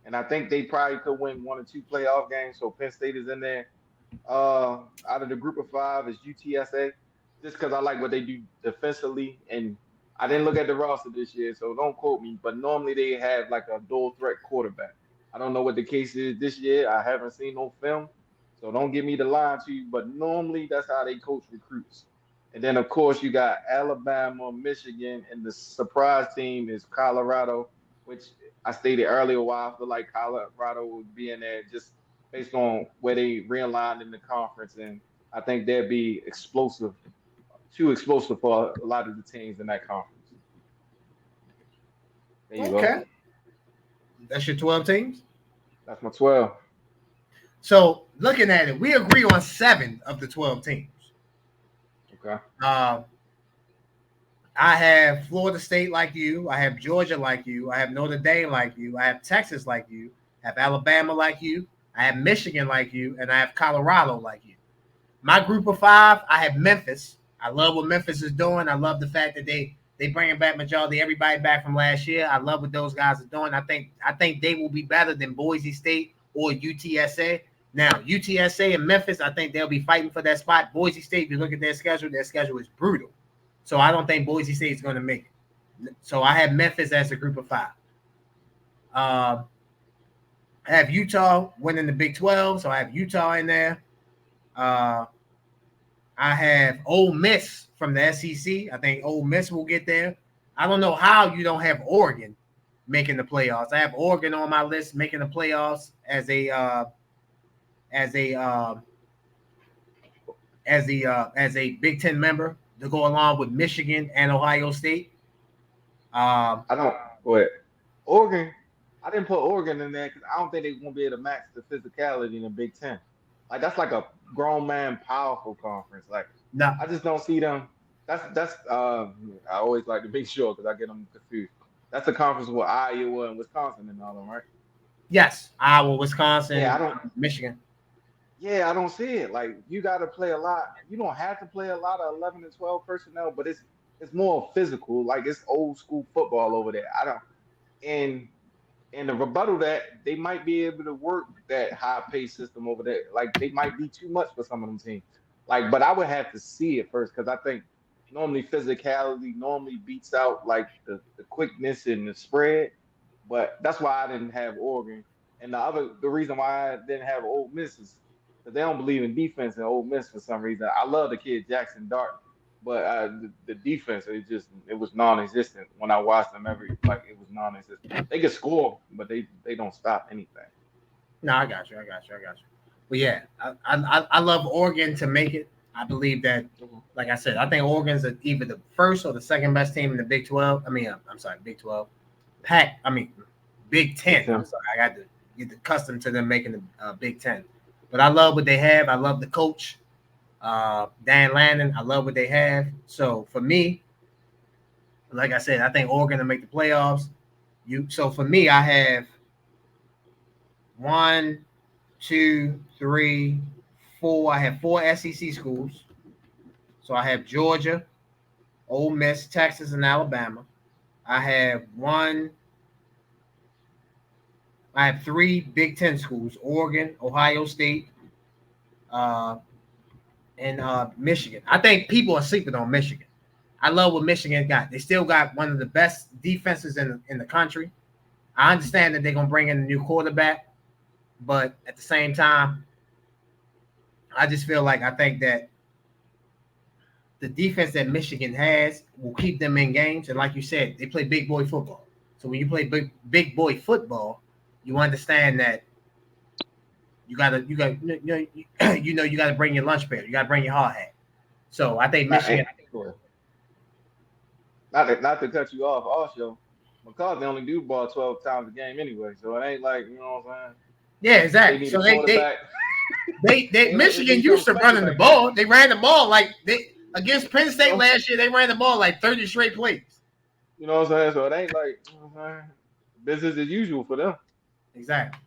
and I think they probably could win 1 or 2 playoff games. So Penn State is in there. Out of the group of 5 is UTSA, just because I like what they do defensively. And I didn't look at the roster this year, so don't quote me. But normally they have like a dual threat quarterback. I don't know what the case is this year. I haven't seen no film, so don't give me the line to you. But normally that's how they coach recruits. And then of course you got Alabama, Michigan, and the surprise team is Colorado, which I stated earlier why I feel like Colorado would be in there just based on where they realigned in the conference, and I think they'd be explosive, too explosive for a lot of the teams in that conference. There you go. That's your 12 teams? That's my 12. So looking at it, we agree on 7 of the 12 teams. Okay. I have Florida State like you. I have Georgia like you. I have Notre Dame like you. I have Texas like you. I have Alabama like you. I have Michigan like you. And I have Colorado like you. My group of 5, I have Memphis. I love what Memphis is doing. I love the fact that they bringing back majority everybody back from last year. I love what those guys are doing. I think they will be better than Boise State or UTSA. Now, UTSA and Memphis, I think they'll be fighting for that spot. Boise State, if you look at their schedule is brutal. So I don't think Boise State is going to make it. So I have Memphis as a group of 5. I have Utah winning the Big 12, so I have Utah in there. I have Ole Miss from the SEC. I think Ole Miss will get there. I don't know how you don't have Oregon making the playoffs. I have Oregon on my list making the playoffs as a Big Ten member to go along with Michigan and Ohio State. I don't. Go ahead. Oregon. I didn't put Oregon in there because I don't think they're gonna be able to match the physicality in the Big Ten. Like that's like a grown man powerful conference. Like No, I just don't see them. That's I always like to make sure because I get them confused. That's a conference with Iowa and Wisconsin and all them, right? yes, Iowa, Wisconsin, Yeah, I don't. Michigan. Yeah, I don't see it. Like you got to play a lot. You don't have to play a lot of 11 and 12 personnel, but it's more physical. Like it's old school football over there. I don't. And the rebuttal that they might be able to work that high pace system over there. Like they might be too much for some of them teams. Like, but I would have to see it first because I think normally physicality normally beats out like the quickness and the spread. But that's why I didn't have Oregon. And the reason why I didn't have Ole Miss is because they don't believe in defense in Ole Miss for some reason. I love the kid Jackson Dart, but the defense it was non-existent when I watched them it was non-existent. They could score, but they don't stop anything. No, I got you. But yeah, I love Oregon to make it. I believe that, like I said, I think Oregon's either the first or the second best team in the Big 12. I'm sorry, Big 12. Big 10. I'm sorry, I got to get accustomed to them making the Big 10. But I love what they have. I love the coach, Dan Lannon. I love what they have. So for me, like I said, I think Oregon to make the playoffs. So for me, I have 1, 2, 3, 4. I have 4 SEC schools. So I have Georgia, Ole Miss, Texas, and Alabama. I have 3 Big Ten schools: Oregon, Ohio State, and Michigan. I think people are sleeping on Michigan. I love what Michigan got. They still got one of the best defenses in the country. I understand that they're gonna bring in a new quarterback, but at the same time, I just feel like I think that the defense that Michigan has will keep them in games. And like you said, they play big boy football. So when you play big boy football, you understand that you gotta bring your lunch pail. You gotta bring your hard hat. So I think Michigan. Not to cut you off, also, because they only do ball 12 times a game anyway, so it ain't like you know what I'm saying. Yeah, exactly. So they Michigan used to running the ball. They ran the ball against Penn State last year. They ran the ball like 30 straight plays. You know what I'm saying? So it ain't like, you know what I'm saying? business as usual for them. Exactly.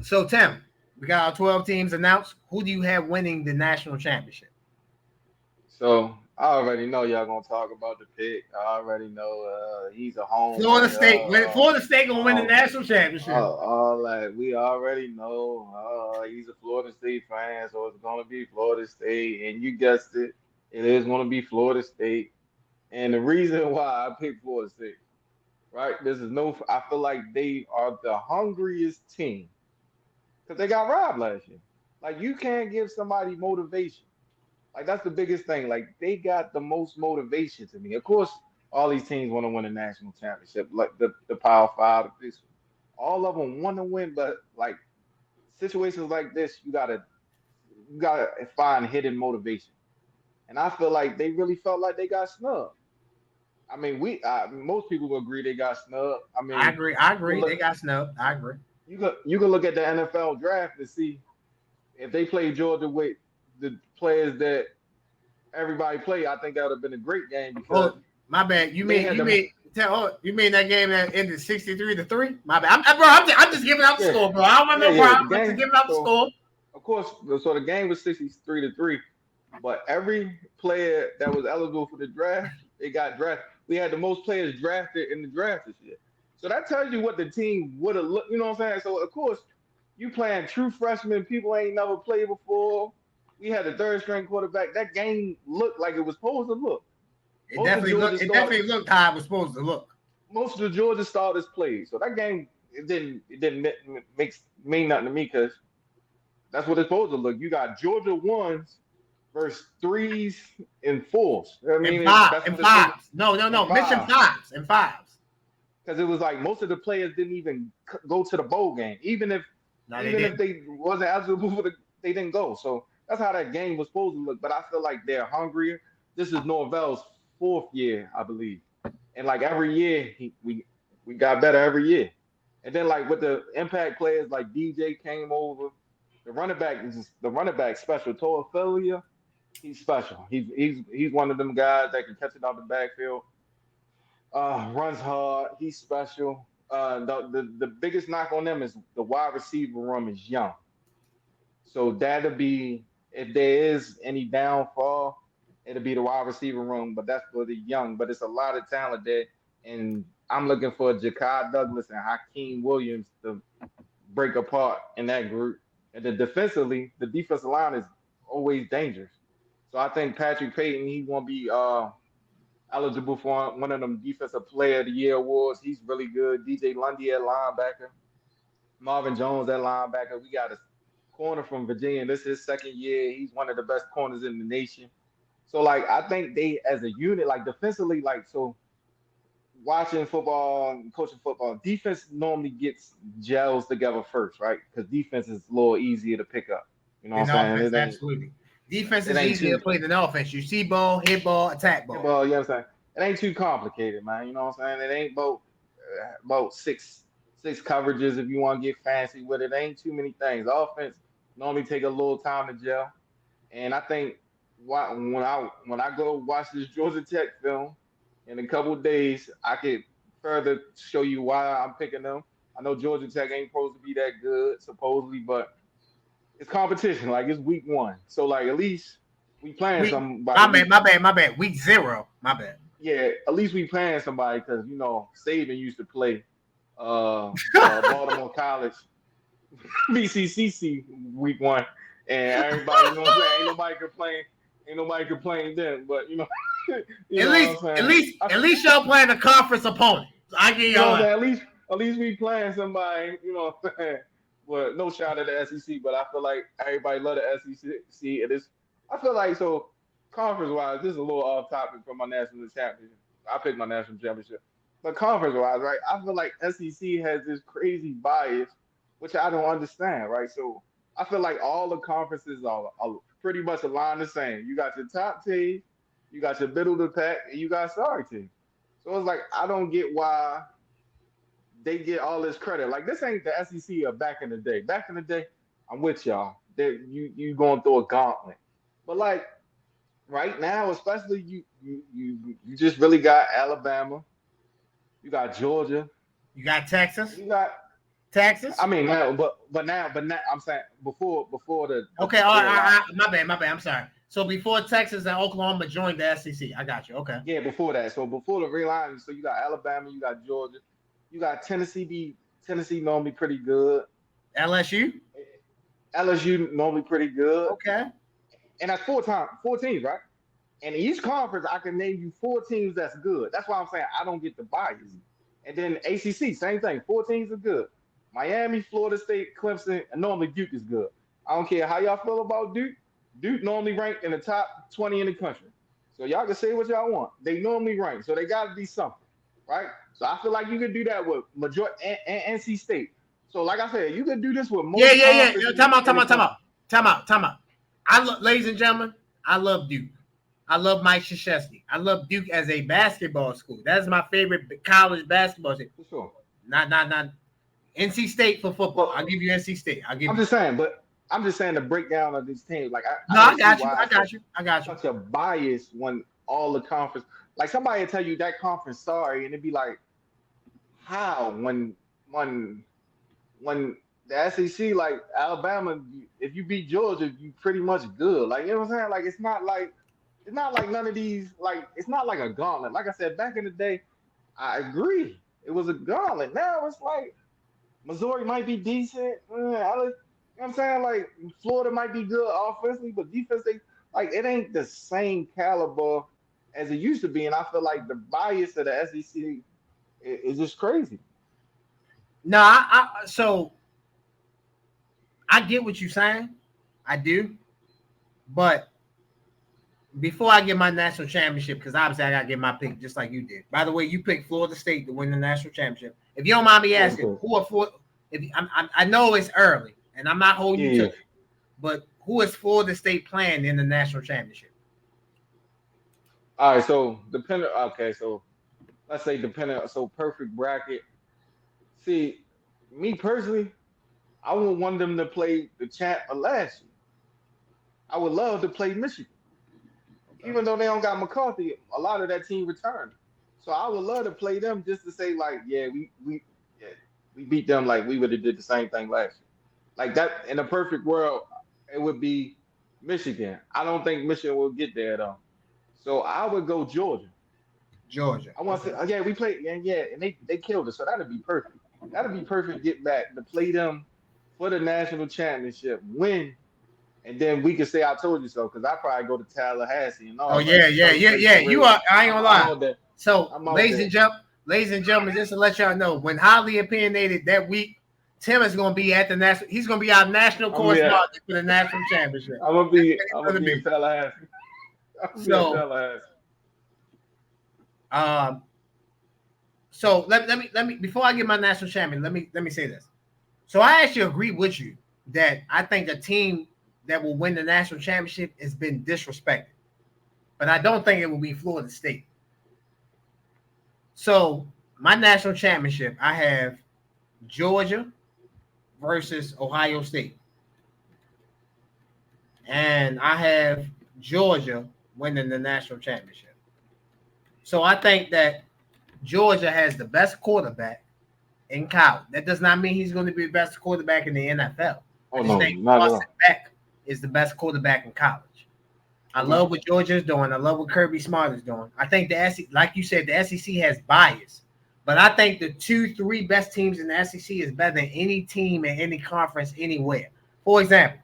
So Tim, we got our 12 teams announced. Who do you have winning the national championship? So I already know y'all gonna talk about the pick. I already know he's a home Florida run. State. Florida State gonna win the national championship. All that we already know. He's a Florida State fan, so it's gonna be Florida State. And you guessed it, it is gonna be Florida State. And the reason why I picked Florida State, right? I feel like they are the hungriest team because they got robbed last year. Like you can't give somebody motivation. Like that's the biggest thing. Like they got the most motivation to me. Of course, all these teams want to win a national championship, like the Power Five, all of them want to win. But like situations like this, you gotta find hidden motivation. And I feel like they really felt like they got snubbed. I mean, most people will agree they got snubbed. I mean, I agree. They got snubbed. I agree. You can look at the NFL draft and see if they played Georgia with the players that everybody played. I think that would have been a great game because my bad. You mean that game that ended 63-3? My bad. I'm just giving out the score, bro. I don't want no problem. I'm just giving out the score. Of course, so the game was 63-3, but every player that was eligible for the draft, they got drafted. We had the most players drafted in the draft this year. So that tells you what the team would have looked. You know what I'm saying? So of course, you playing true freshmen, people ain't never played before. We had a third string quarterback. That game looked like it was supposed to look. It definitely looked how it was supposed to look. Most of the Georgia starters played, so that game it didn't mean nothing to me because that's what it's supposed to look. You got Georgia ones versus threes and fours. I mean, and fives. No. Mission fives and fives. Because it was like most of the players didn't even go to the bowl game, even if they wasn't eligible for they didn't go. So that's how that game was supposed to look. But I feel like they're hungrier. This is Norvell's 4th year, I believe, and like every year we got better every year. And then like with the impact players like DJ came over, the running back special. Toafili, he's special. He's one of them guys that can catch it out the backfield. Runs hard. He's special. The biggest knock on them is the wide receiver room is young. So that'll be if there is any downfall, it'll be the wide receiver room. But that's for the young. But it's a lot of talent there, and I'm looking for Ja'Kai Douglas and Hakeem Williams to break apart in that group. And then defensively, the defensive line is always dangerous. So I think Patrick Payton, he won't be eligible for one of them Defensive Player of the Year awards. He's really good. DJ Lundy at linebacker. Marvin Jones at linebacker. We got a corner from Virginia. This is his 2nd year. He's one of the best corners in the nation. So, like, I think they, as a unit, like, defensively, like, so watching football and coaching football, defense normally gets gels together first, right? Because defense is a little easier to pick up. You know what I'm saying? Absolutely. Defense is easier to play than offense. You see ball, hit ball, attack ball. You know what I'm saying? It ain't too complicated, man. You know what I'm saying? It ain't about six coverages if you want to get fancy with it. It ain't too many things. Offense normally take a little time to gel. And I think when I go watch this Georgia Tech film in a couple of days, I could further show you why I'm picking them. I know Georgia Tech ain't supposed to be that good, supposedly, but it's competition. Like it's week 1, so like at least we playing somebody. My bad. Week 0. My bad. Yeah, at least we playing somebody because Saban used to play Baltimore College BCCC week 1, and everybody what I'm saying. Ain't nobody complain then. But at least y'all playing a conference opponent. So I get y'all. At least we playing somebody. You know what I'm saying. Well, no shout at the SEC, but I feel like everybody love the SEC. I feel like so conference-wise, this is a little off topic from my national championship. I picked my national championship, but conference-wise, right? I feel like SEC has this crazy bias, which I don't understand, right? So I feel like all the conferences are pretty much aligned the same. You got your top team, you got your middle of the pack, and you got sorry team. So it's like I don't get why they get all this credit. Like this ain't the SEC of back in the day. Back in the day, I'm with y'all. You going through a gauntlet. But like right now, especially you just really got Alabama, You got Georgia. You got Texas. You got. Texas. I mean, now, but now, I'm saying before the okay. All right, my bad. I'm sorry. So before Texas and Oklahoma joined the SEC, I got you. Okay. Yeah, before that. So before the realignment, so you got Alabama, you got Georgia, you got Tennessee. Tennessee normally pretty good. LSU. LSU normally pretty good. Okay. And that's 4 teams, right? And in each conference, I can name you 4 teams that's good. That's why I'm saying I don't get the bias. And then ACC, same thing. 4 teams are good. Miami, Florida State, Clemson, and normally Duke is good. I don't care how y'all feel about Duke. Duke normally ranked in the top 20 in the country. So y'all can say what y'all want. They normally rank, so they got to be something, right? So I feel like you could do that with majority and NC State. So like I said, you could do this with most. Yeah. Time out. Ladies and gentlemen, I love Duke. I love Mike Krzyzewski. I love Duke as a basketball school. That is my favorite college basketball team. For sure. Not NC State for football. I'll give you NC State. I'm just saying the breakdown of these teams. Like I got you. Such a bias when all the conference, like somebody will tell you that conference sorry, and it'd be like, how when the SEC, like Alabama, if you beat Georgia, you pretty much good. Like, you know what I'm saying? Like, it's not like none of these, like, it's not like a gauntlet. Like I said, back in the day, I agree. It was a gauntlet. Now it's like Missouri might be decent. You know what I'm saying? Like, Florida might be good offensively, but defense, it ain't the same caliber as it used to be. And I feel like the bias of the SEC is just crazy. No, so I get what you're saying. I do. But before I get my national championship, because obviously I got to get my pick just like you did. By the way, you picked Florida State to win the national championship. If you don't mind me asking, who are Florida? I know it's early, and I'm not holding you to it, but who is Florida State playing in the national championship? All right, so let's say perfect bracket. See, me personally, I would want them to play the champ of last year. I would love to play Michigan. Even though they don't got McCarthy, a lot of that team returned. So I would love to play them just to say, like, we beat them like we would have did the same thing last year. Like that, in a perfect world, it would be Michigan. I don't think Michigan will get there though. So I would go Georgia. I want to say, we played, and they killed us. So that'd be perfect. That'd be perfect. Get back to play them for the national championship, win, and then we can say I told you so. Because I probably go to Tallahassee and all. Oh yeah. You are. I ain't gonna lie. So, ladies and gentlemen, just to let y'all know, when Highly Opinionated that week, Tim is gonna be at the national. He's gonna be our national correspondent for the national championship. I'm gonna be in Tallahassee. So let me before I get my national champion, let me say this. So I actually agree with you that I think a team that will win the national championship has been disrespected, but I don't think it will be Florida State. So my national championship, I have Georgia versus Ohio State, and I have Georgia winning the national championship. So I think that Georgia has the best quarterback in college. That does not mean he's going to be the best quarterback in the NFL. I just think Carson Beck is the best quarterback in college. I love what Georgia is doing. I love what Kirby Smart is doing. I think the SEC, like you said, the SEC has bias. But I think the 2-3 best teams in the SEC is better than any team in any conference anywhere. For example,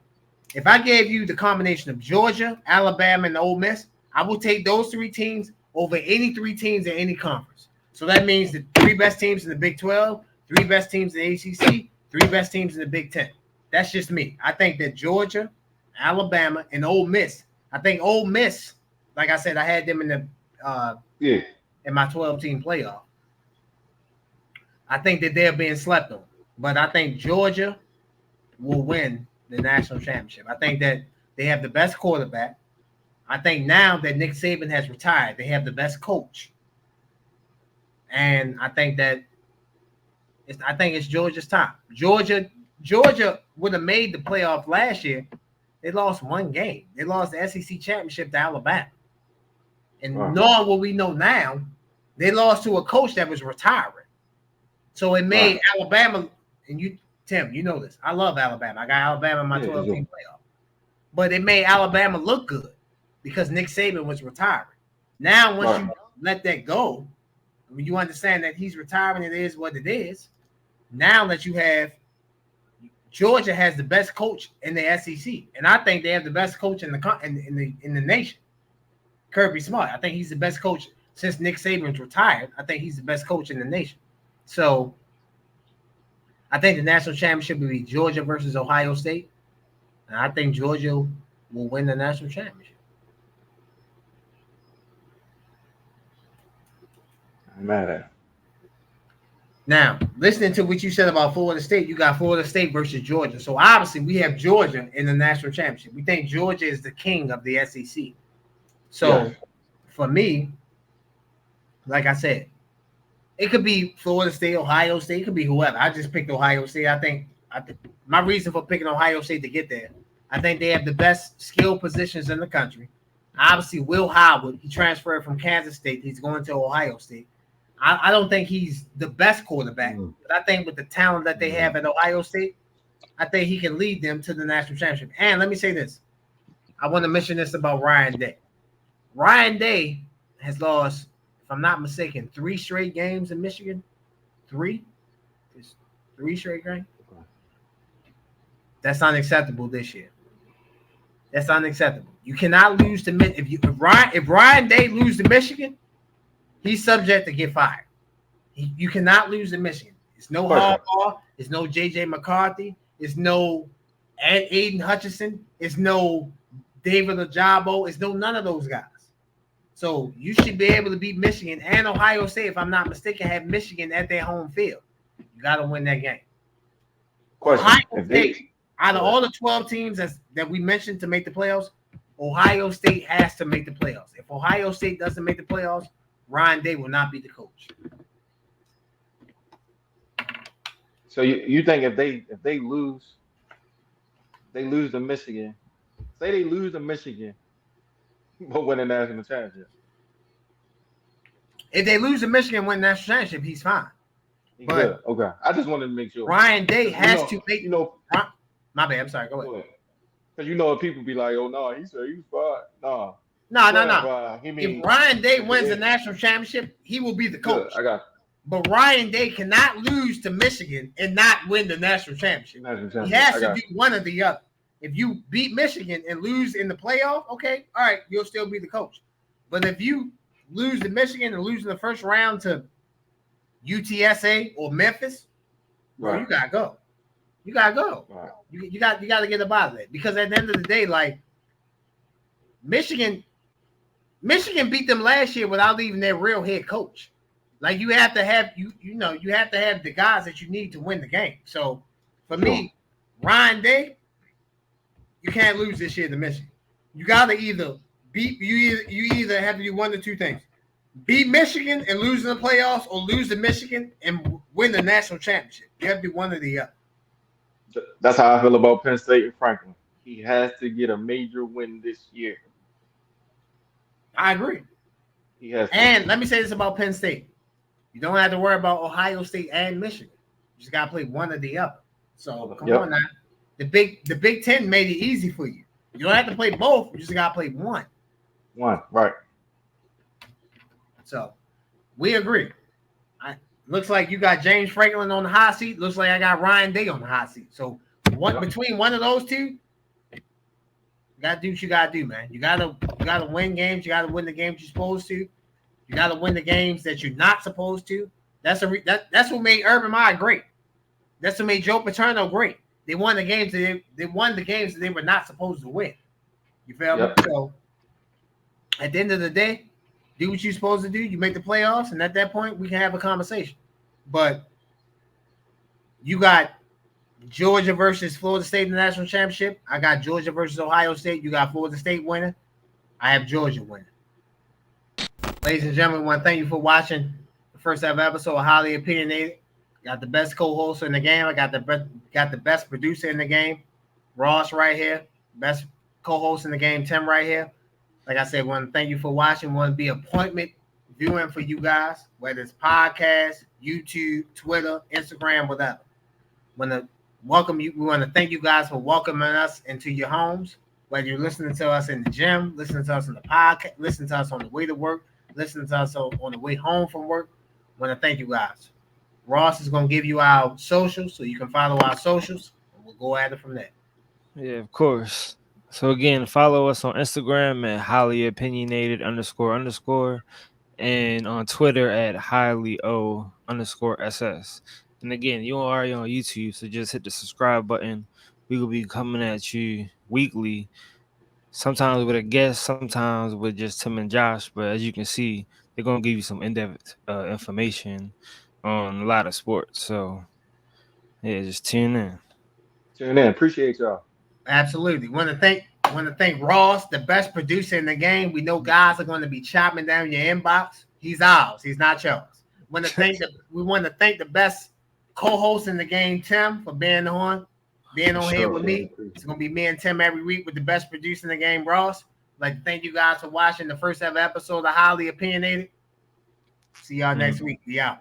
if I gave you the combination of Georgia, Alabama, and Ole Miss, I will take those 3 teams over any 3 teams in any conference. So that means the 3 best teams in the Big 12, 3 best teams in the ACC, 3 best teams in the Big 10. That's just me. I think that Georgia, Alabama, and Ole Miss. I think Ole Miss, like I said, I had them in the in my 12-team playoff. I think that they're being slept on, but I think Georgia will win the national championship. I think that they have the best quarterback. I think now that Nick Saban has retired, they have the best coach, and I think that it's Georgia's time. Georgia would have made the playoff last year. They lost 1 game. They lost the SEC championship to Alabama. And knowing what we know now, They lost to a coach that was retiring. So it made Alabama, and you, Tim, you know this. I love Alabama. I got Alabama in my 12-team playoff. But it made Alabama look good because Nick Saban was retiring. Now, once you let that go, when you understand that he's retiring, it is what it is. Now that you have Georgia has the best coach in the SEC, and I think they have the best coach in the nation. Kirby Smart. I think he's the best coach since Nick Saban's retired. I think he's the best coach in the nation. So I think the national championship will be Georgia versus Ohio State. And I think Georgia will win the national championship. I'm mad at it. Now, listening to what you said about Florida State, you got Florida State versus Georgia. So obviously we have Georgia in the national championship. We think Georgia is the king of the SEC. So for me, like I said, it could be Florida State, Ohio State. It could be whoever. I just picked Ohio State. I think my reason for picking Ohio State to get there, I think they have the best skill positions in the country. Obviously, Will Howard, he transferred from Kansas State. He's going to Ohio State. I don't think he's the best quarterback, but I think with the talent that they have at Ohio State, I think he can lead them to the national championship. And let me say this. I want to mention this about Ryan Day. Ryan Day has lost, if I'm not mistaken, 3 straight games in Michigan. 3? It's 3 straight games. That's unacceptable this year. That's unacceptable. You cannot lose to if Ryan Day loses to Michigan, he's subject to get fired. You cannot lose to Michigan. It's no Harbaugh. It's no J.J. McCarthy. It's no Aiden Hutchinson. It's no David Ojabo. It's no none of those guys. So you should be able to beat Michigan and Ohio State, if I'm not mistaken, have Michigan at their home field. You got to win that game. Ohio State, out of all the 12 teams that we mentioned to make the playoffs, Ohio State has to make the playoffs. If Ohio State doesn't make the playoffs, Ryan Day will not be the coach. So you think if they lose to Michigan, say they lose to Michigan, but win the national championship. If they lose to Michigan and win the national championship, he's fine. But okay, I just wanted to make sure. Ryan Day has to make. My bad. I'm sorry. Go ahead. Because if people be like, "Oh no, he said he's fine." No. If Ryan Day wins the national championship, he will be the coach. I got you. But Ryan Day cannot lose to Michigan and not win the national championship. He has to do one or the other. If you beat Michigan and lose in the playoff, okay, all right, you'll still be the coach. But if you lose to Michigan and lose in the first round to UTSA or Memphis, bro, you gotta go. You gotta go. Right. You got to get about it, because at the end of the day, like Michigan beat them last year without even their real head coach. Like you have to have you have to have the guys that you need to win the game. So for me, Ryan Day, you can't lose this year to Michigan. You gotta either have to do one of 2 things: beat Michigan and lose in the playoffs, or lose to Michigan and win the national championship. You have to do one or the other. That's how I feel about Penn State and Franklin. He has to get a major win this year. I agree. He has to. And let me say this about Penn State. You don't have to worry about Ohio State and Michigan. You just gotta play one or the other. So come on now. The Big Ten made it easy for you. You don't have to play both. You just gotta play one. One, right. So we agree. Looks like you got James Franklin on the hot seat. Looks like I got Ryan Day on the hot seat. So between one of those two, you gotta do what you gotta do, man. You gotta win games. You gotta win the games you're supposed to. You gotta win the games that you're not supposed to. That's what made Urban Meyer great. That's what made Joe Paterno great. They won the games that they were not supposed to win. You feel me? So at the end of the day, do what you're supposed to do. You make the playoffs, and at that point, we can have a conversation. But you got Georgia versus Florida State in the national championship. I got Georgia versus Ohio State. You got Florida State winning. I have Georgia winning. Ladies and gentlemen, I want to thank you for watching the first ever episode of Highly Opinionated. Got the best co-host in the game. I got the best producer in the game, Ross right here. Best co-host in the game, Tim right here. Like I said, I want to thank you for watching. Want to be appointment viewing for you guys, whether it's podcast, YouTube, Twitter, Instagram, whatever. Want to welcome you. We want to thank you guys for welcoming us into your homes. Whether you're listening to us in the gym, listening to us in the podcast, listening to us on the way to work, listening to us on the way home from work. Want to thank you guys. Ross is going to give you our socials so you can follow our socials. And we'll go at it from there. Yeah, of course. So again, follow us on Instagram at highly opinionated __ and on Twitter at highly O_SS. And again, you're already on YouTube, so just hit the subscribe button. We will be coming at you weekly, sometimes with a guest, sometimes with just Tim and Josh. But as you can see, they're gonna give you some in-depth information on a lot of sports. So yeah, just tune in. Tune in. Appreciate y'all. Absolutely. Want to thank Ross, the best producer in the game. We know guys are going to be chopping down your inbox. He's ours. He's not yours. We want to thank the best co-host in the game, Tim, for being on here with me. It's going to be me and Tim every week with the best producer in the game, Ross. I'd like to thank you guys for watching the first ever episode of Highly Opinionated. See y'all next week. Be out.